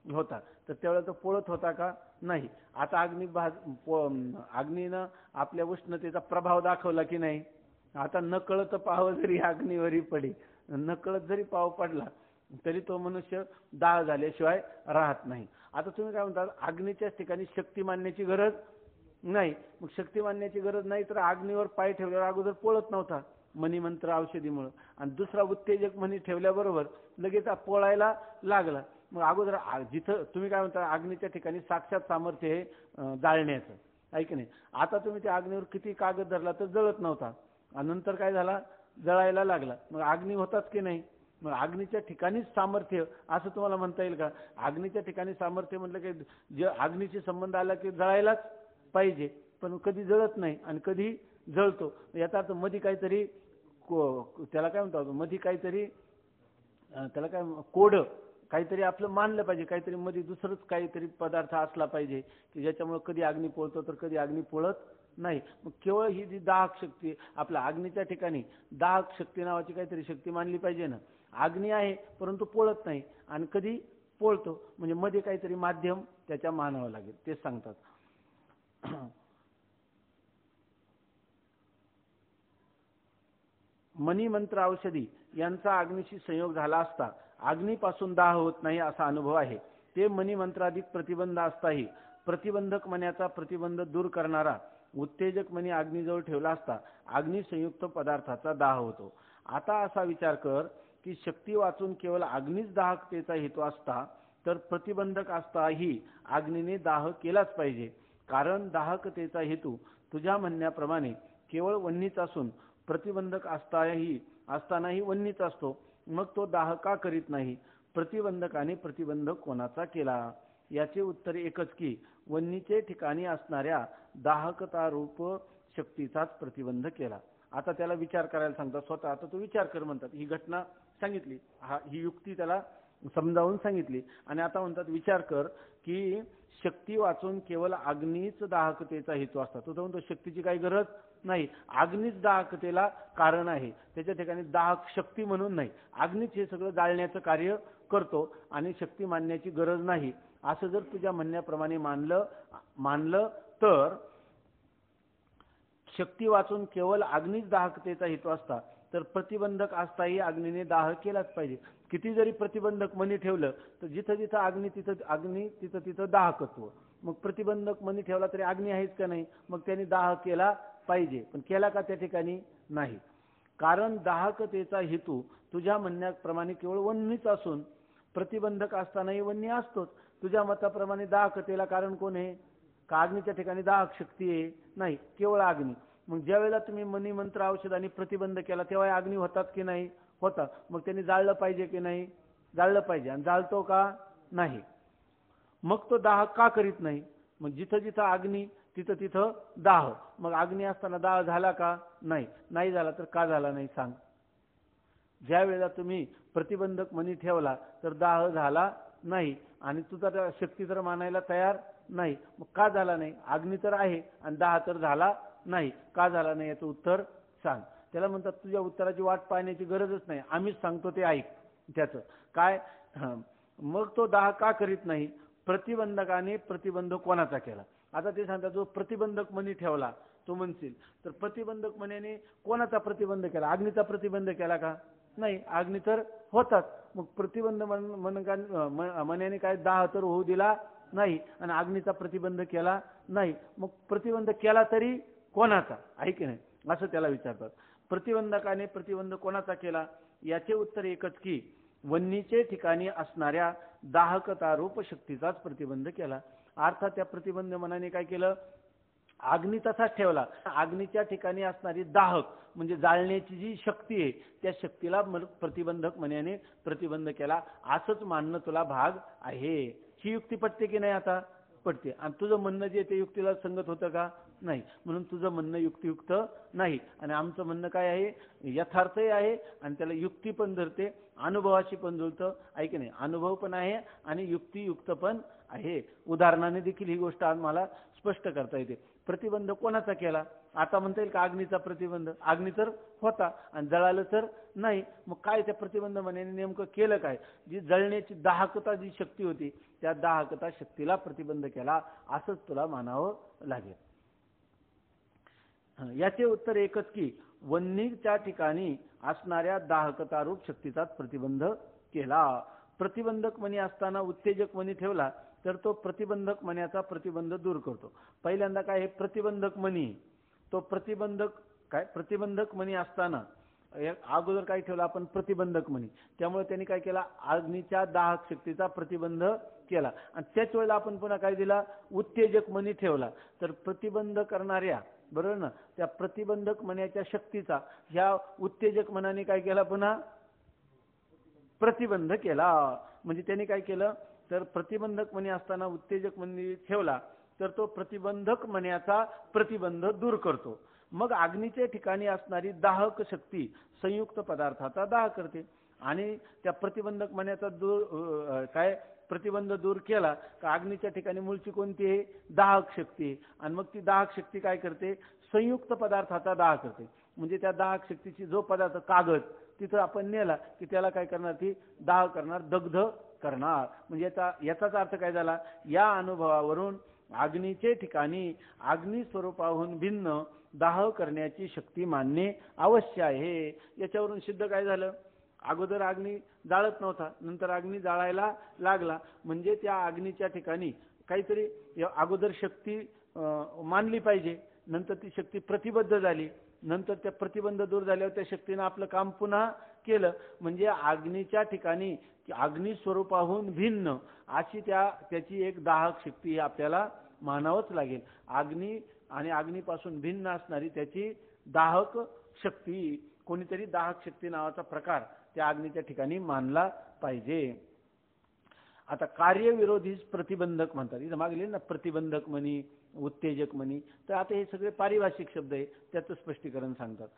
होता, तर त्यावेळेला तो पोळत होता का, नाही. आता अग्नीनं आपल्या उष्णतेचा प्रभाव दाखवला की नाही. आता नकळत पाव जरी अग्नीवरी पडी, नकळत जरी पाव पडला तरी तो मनुष्य दाह झाल्याशिवाय राहत नाही. आता तुम्ही काय म्हणता, अग्नीच्याच ठिकाणी शक्ती मानण्याची गरज नाही. मग शक्ती मानण्याची गरज नाही तर अग्नीवर पाय ठेवल्यावर अगोदर पोळत नव्हता मणिमंत्र औषधीमुळे, आणि दुसरा उत्तेजक मणी ठेवल्याबरोबर लगेच पोळायला लागला. मग अगोदर जिथं तुम्ही काय म्हणता अग्नीच्या ठिकाणी साक्षात सामर्थ्य आहे जाळण्याचं, आहे की नाही. आता तुम्ही त्या अग्नीवर किती कागद धरला तर जळत नव्हता, आणि नंतर काय झाला, जळायला लागला. मग अग्नी होतात की नाही. मग अग्नीच्या ठिकाणीच सामर्थ्य असं तुम्हाला म्हणता येईल का. अग्नीच्या ठिकाणी सामर्थ्य म्हटलं की जे अग्नीशी संबंध आला की जळायलाच पाहिजे, पण कधी जळत नाही आणि कधी जळतो. याचा अर्थ मध्ये काहीतरी त्याला काय म्हणतो, मध्ये काहीतरी त्याला काय कोड काहीतरी आपलं मानलं पाहिजे, काहीतरी मध्ये दुसरंच काहीतरी पदार्थ असला पाहिजे की ज्याच्यामुळे कधी अग्नी पोळतो तर कधी अग्नी पोळत नाही. मग केवळ ही जी दाहक शक्ती आपल्या अग्नीच्या ठिकाणी दाहक शक्ती नावाची काहीतरी शक्ती मानली पाहिजे ना. अग्नी आहे परंतु पोळत नाही आणि कधी पोळतो, म्हणजे मध्ये काहीतरी माध्यम त्याच्या मानावं लागेल, ते सांगतात. मनी मंत्र औषधी यांचा अग्नीशी संयोग झाला असता अग्नीपासून दाह होत नाही असा अनुभव आहे. ते मनी मंत्राधिक प्रतिबंध असताही प्रतिबंधक मण्याचा प्रतिबंध दूर करणारा उत्तेजक मणी अग्नीजवळ ठेवला असता अग्नी संयुक्त पदार्थाचा दाह होतो. आता असा विचार कर की शक्ती वाचून केवळ अग्नीच दाहकतेचा हेतू असता तर प्रतिबंधक असताही अग्नीने दाह केलाच पाहिजे. कारण दाहकतेचा हेतू तुझ्या म्हणण्याप्रमाणे केवळ वन्नीच असून प्रतिबंधक असतानाही वन्नीच असतो. मग तो दाह का करीत नाही. प्रतिबंधकाने प्रतिबंधक कोणाचा केला. याचे उत्तर एकच की वन्नीचे ठिकाणी असणाऱ्या दाहकता रूप शक्तीचाच प्रतिबंध केला. आता त्याला विचार करायला सांगतात स्वतः. आता तो विचार कर म्हणतात. ही घटना सांगितली, ही युक्ती त्याला समजावून सांगितली, आणि आता म्हणतात विचार कर की शक्ती वाचून केवळ अग्नीच दाहकतेचा हेतू असतात. तो म्हणतो शक्तीची काही गरज नाही, अग्नीच दाहकतेला कारण आहे. त्याच्या ठिकाणी दाहक शक्ती म्हणून नाही, अग्नीच हे सगळं जाळण्याचं कार्य करतो आणि शक्ती मानण्याची गरज नाही. असं जर तुझ्या म्हणण्याप्रमाणे मानलं तर शक्ती वाचून केवळ अग्नीच दाहकतेचा हेतू असता तर प्रतिबंधक असताही अग्नीने दाह केलाच पाहिजे. किती जरी प्रतिबंधक मनी ठेवलं तर जिथं जिथं अग्नी तिथं तिथं दाहकत्व. मग प्रतिबंधक मनी ठेवला तरी अग्नी आहेच का नाही, मग त्यांनी दाह केला पाहिजे, पण केला का त्या ठिकाणी नाही. कारण दाहकतेचा हेतू तुझ्या म्हणण्याप्रमाणे केवळ वन्नीच असून प्रतिबंधक असतानाही वन्नी असतोच. तुझ्या मताप्रमाणे दाहकतेला कारण कोण आहे का अग्नीच्या ठिकाणी दाहक शक्ती आहे नाही, केवळ अग्नी. मग ज्या वेळेला तुम्ही मनी मंत्र औषधाने प्रतिबंध केला तेव्हा अग्नी होतात की नाही, होतात. मग त्यांनी जाळलं पाहिजे की नाही, जाळलं पाहिजे. आणि जाळतो का नाही, मग तो दाह का करीत नाही. मग जिथं जिथं अग्नी तिथं तिथं दाह. मग अग्नी असताना दाह झाला का नाही, नाही झाला तर का झाला नाही सांग. ज्या वेळेला तुम्ही प्रतिबंधक मनी ठेवला तर दाह झाला नाही आणि तुझा त्या शक्ती तर मानायला तयार नाही, मग का झाला नाही. अग्नी तर आहे आणि दाह तर झाला नाही, का झाला नाही याचं उत्तर सांग. त्याला म्हणतात तुझ्या उत्तराची वाट पाहण्याची गरजच नाही, आम्हीच सांगतो ते ऐक. त्याचं काय, मग तो दाह का करीत नाही, प्रतिबंधकाने प्रतिबंध कोणाचा केला. आता ते सांगतात जो प्रतिबंधक मनी ठेवला तो म्हणशील तर प्रतिबंधक मनीने कोणाचा प्रतिबंध केला, अग्नीचा प्रतिबंध केला का नाही, अग्नी तर होतात. मग प्रतिबंध मनाने काय दाह तर होऊ दिला नाही आणि अग्नीचा प्रतिबंध केला नाही, मग प्रतिबंध केला तरी कोणाचा आहे की नाही असं त्याला विचारतात. प्रतिबंधकाने प्रतिबंध कोणाचा केला, याचे उत्तर एकच की वन्नीचे ठिकाणी असणाऱ्या दाहकता रूप शक्तीचाच प्रतिबंध केला. अर्थात त्या प्रतिबंध मनाने काय केलं, अग्नी तसाच ठेवला. अग्नीच्या ठिकाणी असणारी दाहक म्हणजे जाळण्याची जी शक्ती आहे त्या शक्तीला प्रतिबंधक मनाने प्रतिबंध केला असंच मानणं तुला भाग आहे. ही युक्ती पटते की नाही, आता पटते. आणि तुझं म्हणणं जे ते युक्तीला संगत होतं का नाही, म्हणून तुझं म्हणणं युक्तियुक्त नाही. आणि आमचं म्हणणं काय आहे, यथार्थही आहे आणि त्याला युक्ती पण धरते, अनुभवाशी पण जुळतं आहे की नाही. अनुभव पण आहे आणि युक्तियुक्त पण आहे. उदाहरणाने देखील ही गोष्ट आम्हाला स्पष्ट करता येते. प्रतिबंध कोणाचा केला, आता म्हणता येईल का अग्नीचा प्रतिबंध, अग्नी तर होता आणि जळालं तर नाही, मग काय त्या प्रतिबंध मनाने नेमकं केलं काय, जी जळण्याची दाहकता जी शक्ती होती त्या दाहकता शक्तीला प्रतिबंध केला असंच तुला मानावं लागेल. याचे उत्तर एकच की वन्नीच्या ठिकाणी असणाऱ्या दाहकता रूप शक्तीचाच प्रतिबंध केला. प्रतिबंधक मनी असताना उत्तेजक मनी ठेवला तर तो प्रतिबंधक मण्याचा प्रतिबंध दूर करतो. पहिल्यांदा काय, हे प्रतिबंधक मनी, तो प्रतिबंधक काय, प्रतिबंधक मनी असताना अगोदर काय ठेवला आपण, प्रतिबंधक मनी. त्यामुळे त्यांनी काय केला, अग्नीच्या दाहक शक्तीचा प्रतिबंध केला. आणि त्याच वेळेला आपण पुन्हा काय दिला, उत्तेजक मनी ठेवला. तर प्रतिबंध करणाऱ्या, बरोबर ना, त्या प्रतिबंधक मनाच्या शक्तीचा ह्या उत्तेजक मनाने काय केला, पुन्हा प्रतिबंध केला. म्हणजे त्यांनी काय केलं, तर प्रतिबंधक मनी असताना उत्तेजक मनी ठेवला तर तो प्रतिबंधक मण्याचा प्रतिबंध दूर करतो. मग अग्नीच्या ठिकाणी असणारी दाहक शक्ती संयुक्त पदार्थाचा दाह करते आणि त्या प्रतिबंधक मण्याचा काय प्रतिबंध दूर केला का अग्नीच्या ठिकाणी मूळची कोणती आहे, दाहक शक्ती. आणि मग ती दाहक शक्ती काय करते, संयुक्त पदार्थाचा दाह करते. म्हणजे त्या दाहक शक्तीची जो पदार्थ, कागद तिथं आपण नेला की त्याला काय करणार, ती दाह करणार, दग्ध करणार. म्हणजे याचाच अर्थ काय झाला, या अनुभवावरून अग्नीचे ठिकाणी अग्नी स्वरूपाहून भिन्न दाह करण्याची शक्ती मानणे अवश्य आहे. याच्यावरून सिद्ध काय झालं, अगोदर अग्नी जाळत नव्हता, नंतर अग्नी जाळायला लागला. म्हणजे त्या अग्नीच्या ठिकाणी काहीतरी अगोदर शक्ती मानली पाहिजे, नंतर ती शक्ती प्रतिबद्ध झाली, नंतर त्या प्रतिबंध दूर झाल्यावर त्या शक्तीने आपलं काम पुन्हा केलं. म्हणजे अग्नीच्या ठिकाणी अग्नी स्वरूपाहून भिन्न अशी त्याची एक दाहक शक्ती आपल्याला मानावंच लागेल. अग्नी आणि अग्नीपासून भिन्न असणारी त्याची दाहक शक्ती, कोणीतरी दाहक शक्ती नावाचा प्रकार त्या अग्नीच्या ठिकाणी मानला पाहिजे. आता कार्यविरोधी प्रतिबंधक म्हणतात, इथं मागले ना प्रतिबंधक म्हणी, उत्तेजक म्हणी, तर आता हे सगळे पारिभाषिक शब्द आहे, त्याचं स्पष्टीकरण सांगतात.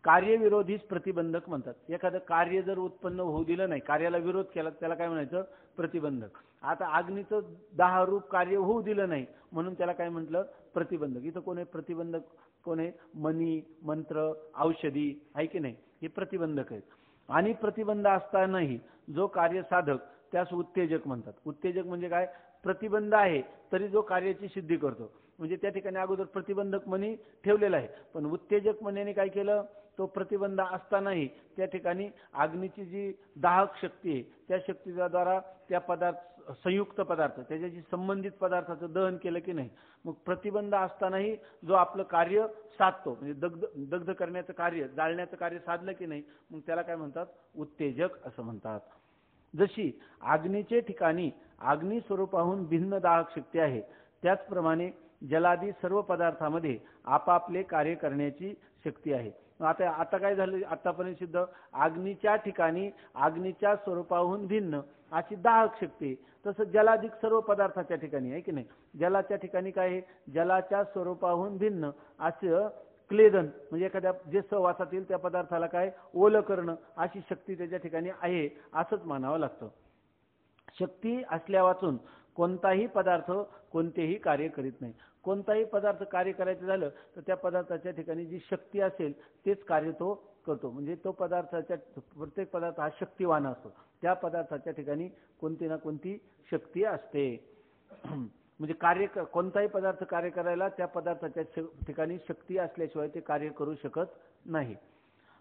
कार्यविरोधीच प्रतिबंधक म्हणतात. एखादं कार्य जर उत्पन्न होऊ दिलं नाही, कार्याला विरोध केला, त्याला काय म्हणायचं, प्रतिबंधक. आता अग्नीचं दाहरूप कार्य होऊ दिलं नाही म्हणून त्याला काय म्हटलं, प्रतिबंधक. इथं कोण आहे प्रतिबंधक, कोण आहे, मनी, मंत्र, औषधी आहे की नाही, हे प्रतिबंधक आहेत. आणि प्रतिबंध असतानाही जो कार्य साधक त्यास उत्तेजक म्हणतात. उत्तेजक म्हणजे काय, प्रतिबंध आहे तरी जो कार्याची सिद्धी करतो. म्हणजे त्या ठिकाणी अगोदर प्रतिबंधक मनी ठेवलेला आहे, पण उत्तेजक मनीने काय केलं, तो प्रतिबंध असतानाही त्या ठिकाणी अग्नीची जी दाहक शक्ती आहे त्या शक्तीच्या द्वारा त्या संयुक्त पदार्थ त्याच्याशी संबंधित पदार्थाचं दहन केलं की नाही, मग प्रतिबंध असतानाही जो आपलं कार्य साधतो म्हणजे दग्ध करण्याचं कार्य, जाळण्याचं कार्य साधलं की नाही, मग त्याला काय म्हणतात, उत्तेजक असं म्हणतात. जशी अग्नीचे ठिकाणी अग्नी स्वरूपाहून भिन्न दाहक शक्ती आहे, त्याचप्रमाणे जलादी सर्व पदार्थामध्ये आपापले कार्य करण्याची शक्ती आहे. आता काय झालं, आतापर्यंत सिद्ध अग्नीच्या ठिकाणी अग्नीच्या स्वरूपाहून भिन्न अशी दाहक शक्ती, तसं जलाधिक सर्व पदार्थाच्या ठिकाणी आहे की नाही. जलाच्या ठिकाणी काय आहे, जलाच्या स्वरूपाहून भिन्न असं क्लेदन म्हणजे एखाद्या जे सहवासात येईल त्या पदार्थाला काय ओलं करणं अशी शक्ती त्याच्या ठिकाणी आहे असंच मानावं लागतं. शक्ती असल्या वाचून कोणताही पदार्थ कोणतेही कार्य करीत नाही. कोणताही पदार्थ कार्य करायचं झालं तर त्या पदार्थाच्या ठिकाणी जी शक्ती असेल तेच कार्य तो करतो. म्हणजे तो पदार्थाच्या प्रत्येक पदार्थ हा शक्तिवान असतो. त्या पदार्थाच्या ठिकाणी कोणती ना कोणती शक्ती असते. म्हणजे कोणताही पदार्थ कार्य करायला त्या पदार्थाच्या ठिकाणी शक्ती असल्याशिवाय ते कार्य करू शकत नाही.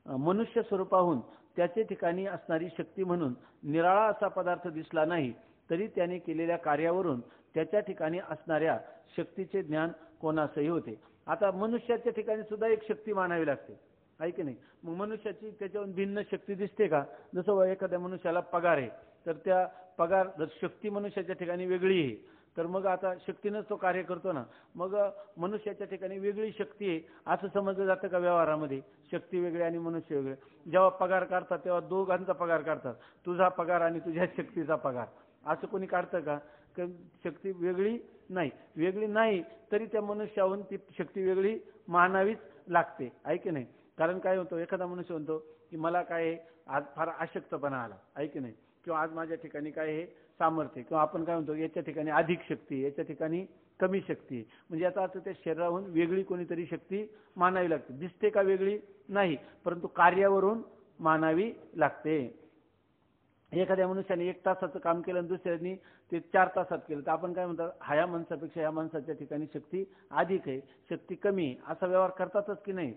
मनुष्य स्वरूपाहून त्याचे ठिकाणी असणारी शक्ती म्हणून निराळा असा पदार्थ दिसला नाही तरी त्याने केलेल्या कार्यावरून त्याच्या ठिकाणी असणाऱ्या शक्तीचे ज्ञान कोणासही होते. आता मनुष्याच्या ठिकाणी सुद्धा एक शक्ती मानावी लागते, आहे की नाही. मग मनुष्याची त्याच्यावर भिन्न शक्ती दिसते का, जसं एखाद्या मनुष्याला पगार आहे तर त्या पगार जर शक्ती मनुष्याच्या ठिकाणी वेगळी आहे तर मग आता शक्तीनंच तो कार्य करतो ना. मग मनुष्याच्या ठिकाणी वेगळी शक्ती आहे असं समजलं जातं का व्यवहारामध्ये, शक्ती वेगळी आणि मनुष्य वेगळे. जेव्हा पगार काढतात तेव्हा दोघांचा पगार काढतात, तुझा पगार आणि तुझ्या शक्तीचा पगार असं कोणी काढतं का. शक्ती वेगळी नाही तरी त्या मनुष्याहून ती शक्ती वेगळी मानावीच लागते, आहे की नाही. कारण काय होतं, एखादा मनुष्य म्हणतो की मला काय आज फार अशक्तपणा आला, आहे की नाही, किंवा आज माझ्या ठिकाणी काय हे सामर्थ्य, किंवा आपण काय म्हणतो याच्या ठिकाणी अधिक शक्ती, याच्या ठिकाणी कमी शक्ती. म्हणजे याचा अर्थ त्या शरीराहून वेगळी कोणीतरी शक्ती मानावी लागते. दिसते का वेगळी नाही, परंतु कार्यावरून मानावी लागते. एखाद्या मनुष्याने 1 तासाचं काम केलं आणि दुसऱ्याने ते 4 तासात केलं तर आपण काय म्हणतो, ह्या माणसापेक्षा ह्या माणसाच्या ठिकाणी शक्ती अधिक आहे, शक्ती कमी आहे, असा व्यवहार करतातच की नाही.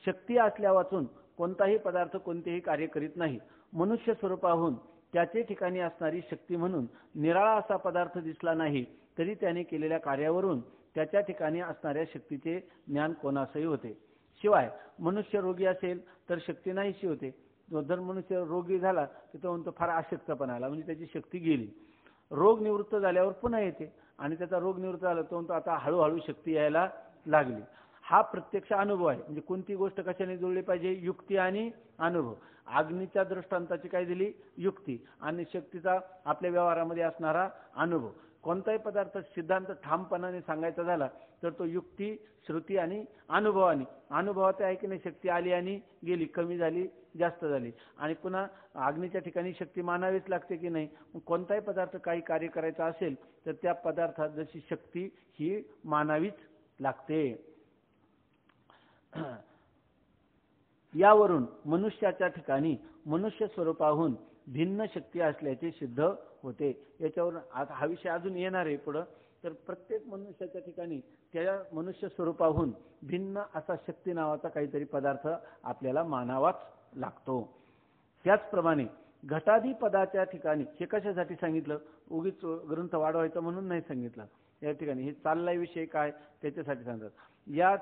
शक्ती असल्या वाचून कोणताही पदार्थ कोणतेही कार्य करीत नाही. मनुष्य स्वरूपाहून त्याचे ठिकाणी असणारी शक्ती म्हणून निराळा असा पदार्थ दिसला नाही तरी त्याने केलेल्या कार्यावरून त्याच्या ठिकाणी असणाऱ्या शक्तीचे ज्ञान कोणासही होते. शिवाय मनुष्य रोगी असेल तर शक्ती नाहीशी होते. जर मनुष्य रोगी झाला तर तो म्हणतो फार अशक्तपणा आला, म्हणजे त्याची शक्ती गेली. रोग निवृत्त झाल्यावर पुन्हा येते आणि त्याचा रोग निवृत्त झाला तो म्हणतो आता हळूहळू शक्ती यायला लागली. हा प्रत्यक्ष अनुभव आहे. म्हणजे कोणती गोष्ट कशाने जुळली पाहिजे, युक्ती आणि अनुभव. अग्नीच्या दृष्टांताची काय दिली, युक्ती, आणि शक्तीचा आपल्या व्यवहारामध्ये असणारा अनुभव. कोणताही पदार्थ सिद्धांत ठामपणाने सांगायचा झाला तर तो युक्ती, श्रुती आणि अनुभवाने. अनुभवात आहे की नाही, शक्ती आली आणि गेली, कमी झाली, जास्त झाली, आणि पुन्हा अग्नीच्या ठिकाणी शक्ती मानावीच लागते की नाही. कोणताही पदार्थ काही कार्य करायचा असेल तर त्या पदार्थात जशी शक्ती ही मानावीच लागते. यावरून मनुष्याच्या ठिकाणी मनुष्य स्वरूपाहून भिन्न शक्ती असल्याचे सिद्ध होते. याच्यावरून हा विषय अजून येणार आहे पुढं. तर प्रत्येक मनुष्याच्या ठिकाणी त्या मनुष्य स्वरूपाहून भिन्न असा शक्ती नावाचा काहीतरी पदार्थ आपल्याला मानावाच लागतो. त्याचप्रमाणे घटादी पदाच्या ठिकाणी, हे कशासाठी सांगितलं, उगीच ग्रंथ वाढवायचा म्हणून नाही सांगितलं. या ठिकाणी हे चाललाय विषय काय त्याच्यासाठी सांगतात.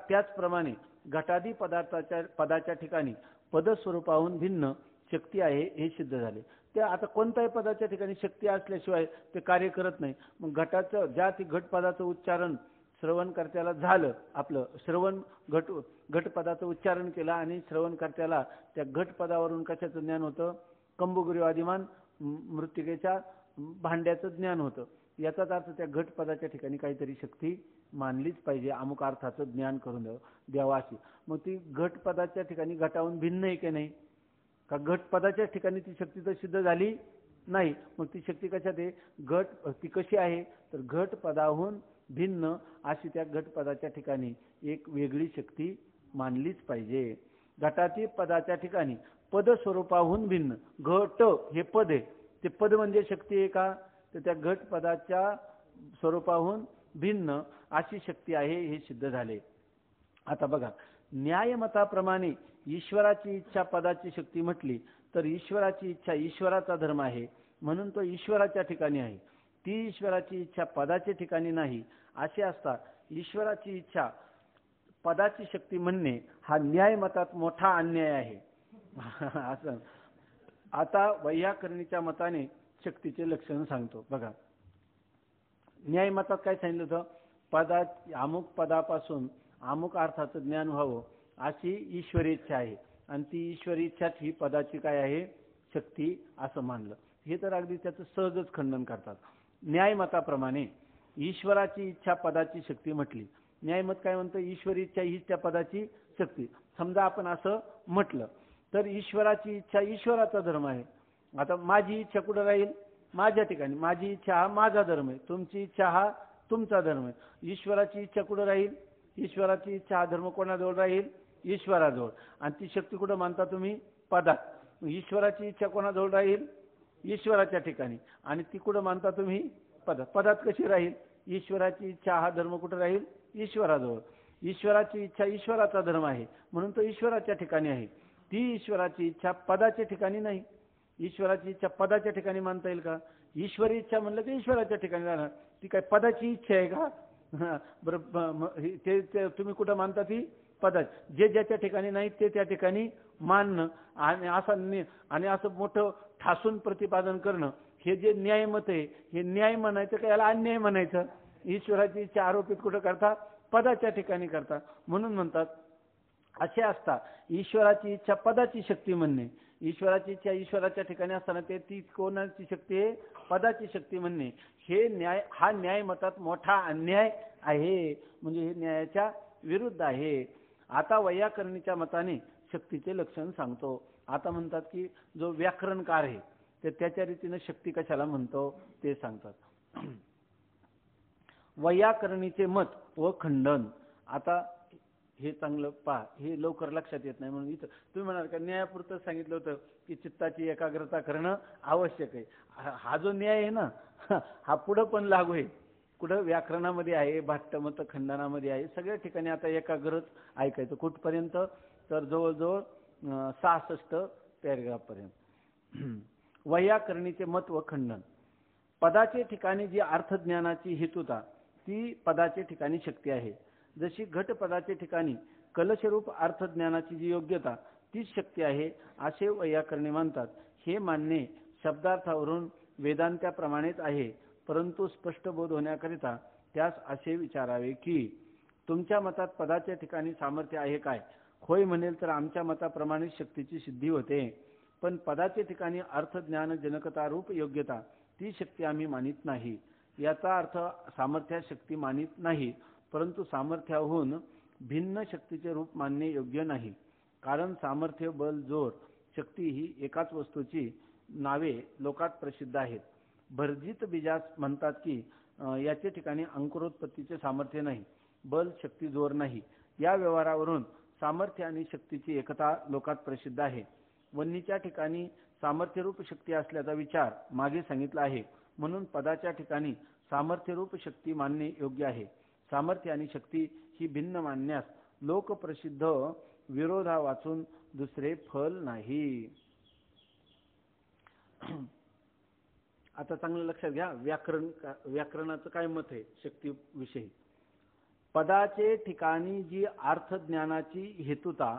त्याचप्रमाणे घटादी पदाच्या ठिकाणी पदस्वरूपाहून भिन्न शक्ती आहे हे सिद्ध झाले. ते आता कोणत्याही पदाच्या ठिकाणी शक्ती असल्याशिवाय ते कार्य करत नाही. मग घटाचं ज्या ती घटपदाचं उच्चारण श्रवणकर्त्याला झालं, आपलं श्रवण घटपदाचं उच्चारण केलं आणि श्रवणकर्त्याला त्या घटपदावरून कशाचं ज्ञान होतं, कंबुगुरीवादिमान मृत्तिकेच्या भांड्याचं ज्ञान होतं. याचाच अर्थ त्या घटपदाच्या ठिकाणी काहीतरी शक्ती मानलीच पाहिजे, अमुक अर्थाचं ज्ञान करून द्यावा अशी. मग ती घटपदाच्या ठिकाणी घटाहून भिन्न आहे की नाही, का घटपदाच्या ठिकाणी ती शक्ती तर सिद्ध झाली नाही. मग ती शक्ती कशात आहे, ती कशी आहे तर घटपदाहून भिन्न अशी त्या घटपदाच्या ठिकाणी एक वेगळी शक्ती मानलीच पाहिजे. घटाती पदाच्या ठिकाणी पद स्वरूपाहून भिन्न, घट हे पद आहे, ते पद म्हणजे शक्ती आहे का, तर त्या घटपदाच्या स्वरूपाहून भिन्न अशी शक्ती आहे हे सिद्ध झाले. आता बघा, न्यायमताप्रमाणे ईश्वराची इच्छा पदाची शक्ती म्हटली तर ईश्वराची इच्छा ईश्वराचा धर्म आहे, म्हणून तो ईश्वराच्या ठिकाणी आहे. ती ईश्वराची इच्छा पदाच्या ठिकाणी नाही असे असता ईश्वराची इच्छा पदाची शक्ती म्हणणे हा न्यायमतात मोठा अन्याय आहे. असं आता वैयाकरणीच्या मताने शक्तीचे लक्षण सांगतो बघा. न्यायमतात काय सांगितलं होतं? अमुक पदापासून अमुक अर्थाचं ज्ञान व्हावं अशी ईश्वरी इच्छा आहे, आणि ती ईश्वरी इच्छाच ही पदाची काय आहे? शक्ती असं मानलं. हे तर अगदी त्याचं सहजच खंडन करतात. न्यायमताप्रमाणे ईश्वराची इच्छा पदाची शक्ती म्हटली. न्यायमत काय म्हणतं? ईश्वरी इच्छा हीच त्या पदाची शक्ती. समजा आपण असं म्हटलं तर ईश्वराची इच्छा ईश्वराचा धर्म आहे. आता माझी इच्छा कुठं राहील? माझ्या ठिकाणी. माझी इच्छा हा माझा धर्म आहे, तुमची इच्छा हा तुमचा धर्म आहे. ईश्वराची इच्छा कुठं राहील? ईश्वराची इच्छा हा धर्म कोणाजवळ राहील? ईश्वराजवळ. आणि ती शक्ती कुठं मानता तुम्ही? पदात. ईश्वराची इच्छा कोणाजवळ राहील? ईश्वराच्या ठिकाणी. आणि ती कुठं मानता तुम्ही? पदात. पदात कशी राहील? ईश्वराची इच्छा हा धर्म कुठं राहील? ईश्वराजवळ. ईश्वराची इच्छा ईश्वराचा धर्म आहे, म्हणून तो ईश्वराच्या ठिकाणी आहे. ती ईश्वराची इच्छा पदाच्या ठिकाणी नाही. ईश्वराची इच्छा पदाच्या ठिकाणी मानता येईल का? ईश्वरी इच्छा म्हणलं की ईश्वराच्या ठिकाणी राहणार. ती काय पदाची इच्छा आहे का? बरं, ते तुम्ही कुठं मानता? ती पदात. जे ज्याच्या ठिकाणी नाही ते त्या ठिकाणी मानणं आणि असं मोठं ठासून प्रतिपादन करणं, हे जे न्यायमत आहे, हे न्याय म्हणायचं का याला अन्याय म्हणायचं? ईश्वराची इच्छा आरोपित कुठं करता? पदाच्या ठिकाणी करता. म्हणून म्हणतात असे असता ईश्वराची इच्छा पदाची शक्ती म्हणणे, ईश्वराची इच्छा ईश्वराच्या ठिकाणी असताना ती कोणाची शक्ती आहे? पदाची शक्ती म्हणणे. हा न्याय मतात मोठा अन्याय आहे, म्हणजे हे न्यायाच्या विरुद्ध आहे. आता वैयाकरणीच्या मताने शक्तीचे लक्षण सांगतो. आता म्हणतात की जो व्याकरणकार आहे ते त्याच्या रीतीने शक्ती कशाला म्हणतो ते सांगतात. वैयाकरणीचे मत व खंडन. आता हे चांगलं पहा, हे लवकर लक्षात येत नाही, म्हणून इथं तुम्ही म्हणाल का न्यायापुरतं सांगितलं होतं की चित्ताची एकाग्रता करणं आवश्यक आहे. हा जो न्याय आहे ना, हा पुढं पण लागू आहे. कुठं? व्याकरणामध्ये आहे, भाट्टमत खंडनामध्ये आहे, सगळ्या ठिकाणी आता एकाग्रच ऐकायचं. कुठपर्यंत? तर जवळजवळ 66 पॅरेग्राफ पर्यंत. वैयाकरणीचे मत व खंडन. पदाचे ठिकाणी जी अर्थज्ञानाची हेतुता ती पदाचे ठिकाणी शक्ती आहे. जशी घट पदाचे ठिकाणी कलशरूप अर्थज्ञानाची जी योग्यता तीच शक्ती आहे असे वैयाकरणी मानतात. हे मानणे शब्दार्थावरून वेदांताप्रमाणेच आहे, परंतु स्पष्ट बोध होण्याकरिता त्यास असे विचारावे की तुमच्या मतात पदाच्या ठिकाणी सामर्थ्य आहे काय? होय म्हणेल तर आमच्या मताप्रमाणे शक्तीची सिद्धी होते, पण पदाच्या ठिकाणी अर्थज्ञान जनकता रूप योग्यता ती शक्ती आम्ही मानित नाही. याचा अर्थ सामर्थ्य शक्ती मानित नाही, परंतु सामर्थ्याहून भिन्न शक्तीचे रूप मानणे योग्य नाही. कारण सामर्थ्य, बल, जोर, शक्ती ही एकाच वस्तूची नावे लोकात प्रसिद्ध आहेत. भर्जित बीजास म्हणतात की याच्या ठिकाणी अंकुरोत्पत्तीचे सामर्थ्य नाही, बल, शक्ती, जोर नाही. या व्यवहारावरून सामर्थ्य आणि शक्तीची एकता लोकात प्रसिद्ध आहे. वन्नीच्या ठिकाणी सामर्थ्यरूप शक्ती असल्याचा विचार मागे सांगितला आहे, म्हणून पदाच्या ठिकाणी सामर्थ्यरूप शक्ती मानणे योग्य आहे. सामर्थ्य आणि शक्ती ही भिन्न मानण्यास लोकप्रसिद्ध विरोधा वाचून दुसरे फल नाही. आता चांगलं लक्षात घ्या, व्याकरणाचं काय मत आहे शक्तीविषयी. पदाचे ठिकाणी जी अर्थज्ञानाची हेतुता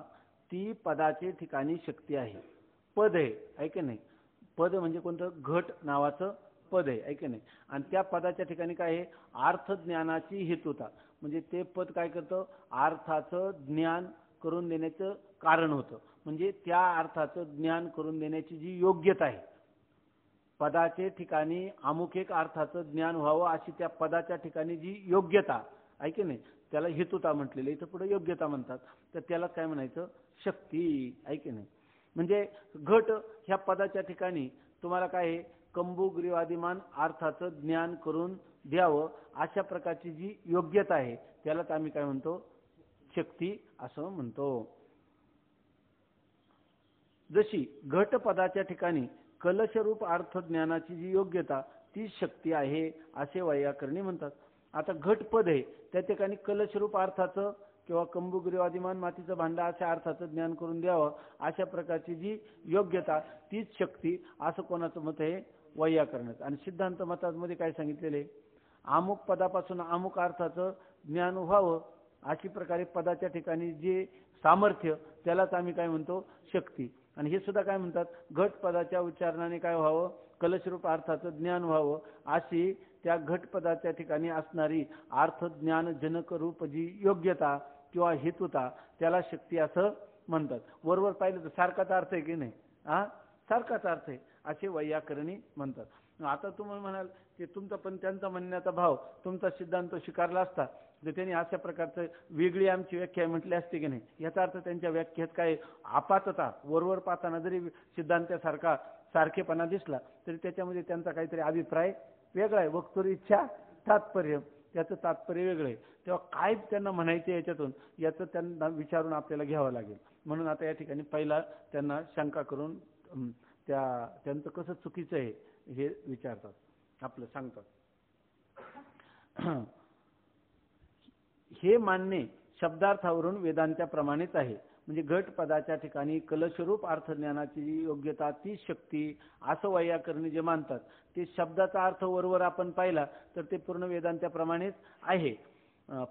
ती पदाचे ठिकाणी शक्ती आहे. पद आहे, ऐक नाही. पद म्हणजे कोणतं? घट नावाचं पद आहे, ऐक नाही. आणि त्या पदाच्या ठिकाणी काय आहे? अर्थज्ञानाची हेतुता. म्हणजे ते पद काय करतं? अर्थाचं ज्ञान करून देण्याचं कारण होतं. म्हणजे त्या अर्थाचं ज्ञान करून देण्याची जी योग्यता आहे, पदाचे ठिकाणी अमुक एक अर्थाचं ज्ञान व्हावं अशी त्या पदाच्या ठिकाणी जी योग्यता, ऐक नाही, त्याला हेतुता म्हटलेलं, इथं पुढे योग्यता म्हणतात. तर त्याला काय म्हणायचं? शक्ती, ऐक नाही. म्हणजे घट ह्या पदाच्या ठिकाणी तुम्हाला काय आहे? कंबुग्रीवादिमान अर्थाचं ज्ञान करून द्यावं अशा प्रकारची जी योग्यता आहे त्यालाच आम्ही काय म्हणतो? शक्ती असं म्हणतो. जशी घट पदाच्या ठिकाणी कलशरूप अर्थज्ञानाची जी योग्यता ती शक्ती आहे असे वैयाकरणी म्हणतात. आता घट पद आहे त्या ठिकाणी कलशरूप अर्थाचं किंवा कंबुगिरीवादिमान मातीचं भांडं अशा अर्थाचं ज्ञान करून द्यावं, अशा प्रकारची जी योग्यता तीच शक्ती, असं कोणाचं मत आहे? वैयाकरणाचं. आणि सिद्धांत मतामध्ये काय सांगितलेले? अमुक पदापासून अमुक अर्थाचं ज्ञान व्हावं, अशी प्रकारे पदाच्या ठिकाणी जे सामर्थ्य त्यालाच आम्ही काय म्हणतो? शक्ती. आणि हे सुद्धा काय म्हणतात? घट पदाच्या उच्चारणाने काय व्हावं? कलशरूप अर्थाचं ज्ञान व्हावं, अशी त्या घट पदाच्या ठिकाणी असणारी अर्थ ज्ञान जनक रूप जी योग्यता किंवा हेतुता त्याला शक्ती असं म्हणतात. वरवर पाहिलं तर सारखाच अर्थ आहे की नाही? सारखाच अर्थ आहे असे वैयाकरणी म्हणतात. आता तुम्ही म्हणाल की तुमचा पण त्यांचा म्हणण्याचा भाव तुमचा सिद्धांत स्वीकारला असता तर त्यांनी अशा प्रकारचं वेगळी आमची व्याख्या म्हटली असते की नाही? याचा अर्थ त्यांच्या व्याख्येत काय आपातता, वरवर पाहताना जरी सिद्धांतासारखा सारखेपणा दिसला तरी त्याच्यामध्ये त्यांचा काहीतरी अभिप्राय वेगळा आहे. वक्तुरी इच्छा तात्पर्य, त्याचं तात्पर्य वेगळं आहे. तेव्हा काय त्यांना म्हणायचं याच्यातून याचं त्यांना विचारून आपल्याला घ्यावं लागेल. म्हणून आता या ठिकाणी पहिला त्यांना शंका करून त्यांचं कसं चुकीचं आहे हे विचारतात, आपलं सांगतात. हे मानणे शब्दार्थावरून वेदांच्या प्रमाणेच आहे. म्हणजे घट पदाच्या ठिकाणी कलशरूप अर्थज्ञानाची जी योग्यता ती शक्ती असं वैयाकरणी जे मानतात ते शब्दाचा अर्थ वरवर आपण पाहिला तर ते पूर्ण वेदांच्या प्रमाणेच आहे.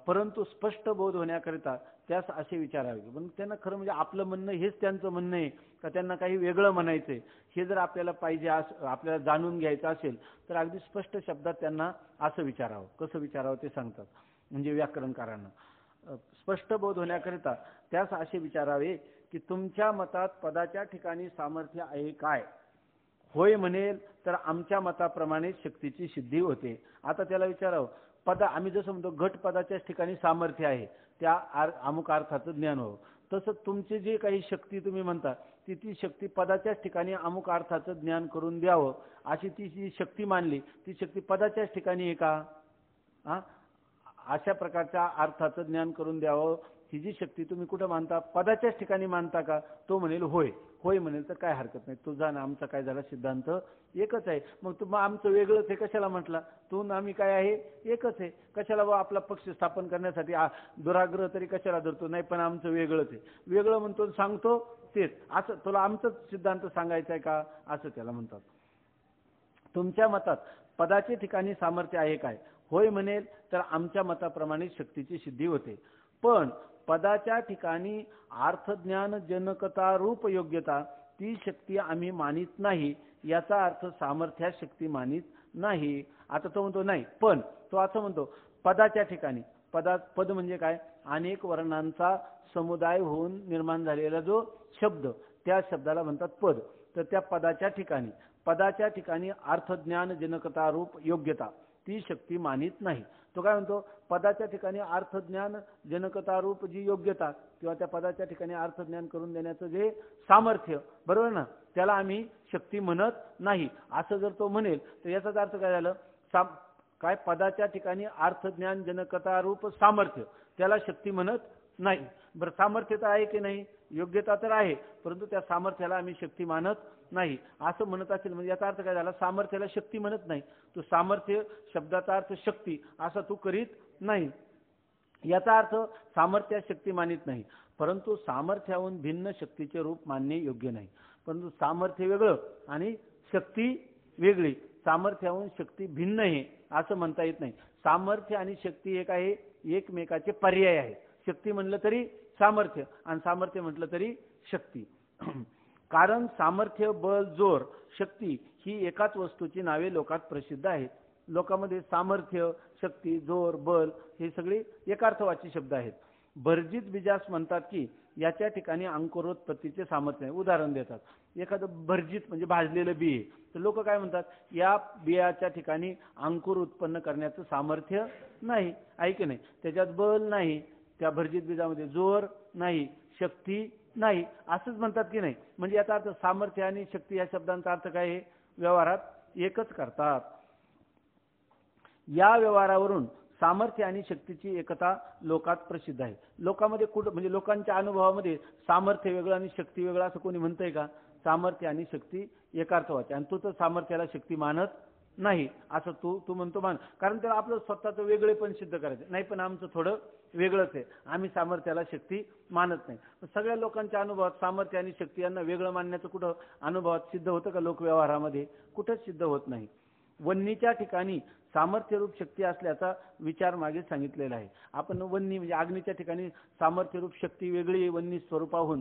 परंतु स्पष्ट बोध होण्याकरिता त्यास असे विचारावे. पण त्यांना खरं म्हणजे आपलं म्हणणं हेच त्यांचं म्हणणं आहे का त्यांना काही वेगळं म्हणायचंय हे जर आपल्याला पाहिजे, आपल्याला जाणून घ्यायचं असेल तर अगदी स्पष्ट शब्दात त्यांना असं विचारावं. कसं विचारावं ते सांगतात म्हणजे व्याकरणकारांना. स्पष्ट बोध होण्याकरिता त्यास असे विचारावे की तुमच्या मतात पदाच्या ठिकाणी सामर्थ्य आहे काय? होय म्हणेल तर आमच्या मताप्रमाणे शक्तीची सिद्धी होते. आता त्याला विचारावं, आम्ही जसं म्हणतो घट पदाच्याच ठिकाणी सामर्थ्य आहे, त्या अमुक अर्थाचं ज्ञान व्हावं. तसं तुमची जी काही शक्ती तुम्ही म्हणता ती शक्ती पदाच्याच ठिकाणी अमुक अर्थाचं ज्ञान करून द्यावं अशी ती जी शक्ती मानली ती शक्ती पदाच्याच ठिकाणी आहे का? अशा प्रकारच्या अर्थाचं ज्ञान करून द्यावं ही जी शक्ती तुम्ही कुठं मानता? पदाच्याच ठिकाणी मानता का? तो म्हणेल होय. होय म्हणेल तर काय हरकत नाही, तुझा ना आमचा काय झाला सिद्धांत एकच आहे. मग आमचं वेगळंच आहे कशाला म्हटला? तू ना आम्ही काय आहे? एकच आहे. कशाला आपला पक्ष स्थापन करण्यासाठी दुराग्रह तरी कशाला धरतो? नाही पण आमचं वेगळंच आहे. वेगळं म्हणतो सांगतो तेच, असं तुला आमचंच सिद्धांत सांगायचं आहे का? असं त्याला म्हणतात. तुमच्या मतात पदाचे ठिकाणी सामर्थ्य आहे काय? होय म्हणेल तर आमच्या मताप्रमाणे शक्तीची सिद्धी होते. पण पदाच्या ठिकाणी अर्थज्ञान जनकता रूप योग्यता ती शक्ती आम्ही मानित नाही, याचा अर्थ सामर्थ्या शक्ती मानित नाही. आता तो म्हणतो नाही, पण तो असं म्हणतो पदाच्या ठिकाणी. पद म्हणजे काय? अनेक वर्णांचा समुदाय होऊन निर्माण झालेला जो शब्द, त्या शब्दाला म्हणतात पद. तर त्या पदाच्या ठिकाणी अर्थज्ञान जनकता रूप योग्यता ती शक्ती मानित नाही. तो काय म्हणतो? पदाच्या ठिकाणी अर्थज्ञान जनकता रूप जी योग्यता किंवा त्या पदाच्या ठिकाणी अर्थज्ञान करून देण्याचं जे सामर्थ्य, बरोबर ना, त्याला आम्ही शक्ती म्हणत नाही. असं जर तो म्हणेल तर याचाच अर्थ काय झालं? काय पदाच्या ठिकाणी अर्थज्ञान जनकता रूप सामर्थ्य त्याला शक्ती म्हणत नाही. बरं, सामर्थ्य तर आहे की नाही? योग्यता तर आहे, परंतु त्या सामर्थ्याला आम्ही शक्ती मानत नाही असं म्हणत असेल म्हणजे याचा अर्थ काय झाला? सामर्थ्याला शक्ती म्हणत नाही. तो सामर्थ्य शब्दाचा अर्थ शक्ती असा तू करीत नाही. याचा अर्थ सामर्थ्य शक्ती मानित नाही. परंतु सामर्थ्याहून भिन्न शक्तीचे रूप मानणे योग्य नाही. परंतु सामर्थ्य वेगळं आणि शक्ती वेगळी, सामर्थ्याहून शक्ती भिन्न आहे असं म्हणता येत नाही. सामर्थ्य आणि शक्ती एक आहे, एकमेकाचे पर्याय आहे. शक्ती म्हणलं तरी सामर्थ्य आणि सामर्थ्य म्हटलं तरी शक्ती. कारण सामर्थ्य, बल, जोर, शक्ती ही एकाच वस्तूची नावे लोकात प्रसिद्ध आहेत. लोकांमध्ये सामर्थ्य, शक्ती, जोर, बल हे सगळे एकार्थवाची शब्द आहेत. भर्जित बीजास म्हणतात की याच्या ठिकाणी अंकुरोत्पत्तीचे सामर्थ्य आहे. उदाहरण देतात, एखादं भर्जित म्हणजे भाजलेलं बी आहे, तर लोक काय म्हणतात? या बियाच्या ठिकाणी अंकुर उत्पन्न करण्याचं सामर्थ्य नाही, आहे की नाही? त्याच्यात बल नाही, त्या भर्जित बीजामध्ये जोर नाही, शक्ती नाही, असंच म्हणतात की नाही? म्हणजे याचा अर्थ सामर्थ्य आणि शक्ती या शब्दांचा अर्थ काय आहे? व्यवहारात एकच करतात. या व्यवहारावरून सामर्थ्य आणि शक्तीची एकता लोकात प्रसिद्ध आहे. लोकांमध्ये कुठं म्हणजे लोकांच्या अनुभवामध्ये सामर्थ्य वेगळं आणि शक्ती वेगळं असं कोणी म्हणतंय का? सामर्थ्य आणि शक्ती एकार्थवाचे, आणि तू तर सामर्थ्याला शक्ती मानत नाही असं तू म्हणतो मान, कारण त्याला आपलं स्वतःचं वेगळे पण सिद्ध करायचं नाही, पण आमचं थोडं वेगळंच आहे, आम्ही सामर्थ्याला शक्ती मानत नाही. सगळ्या लोकांच्या अनुभवात सामर्थ्य आणि शक्ती यांना वेगळं मानण्याचं कुठं अनुभवात सिद्ध होतं का? लोकव्यवहारामध्ये कुठंच सिद्ध होत नाही. वन्नीच्या ठिकाणी सामर्थ्यरूप शक्ती असल्याचा विचार मागे सांगितलेला आहे. आपण वन्नी म्हणजे अग्नीच्या ठिकाणी सामर्थ्यरूप शक्ती वेगळी वन्नी स्वरूपाहून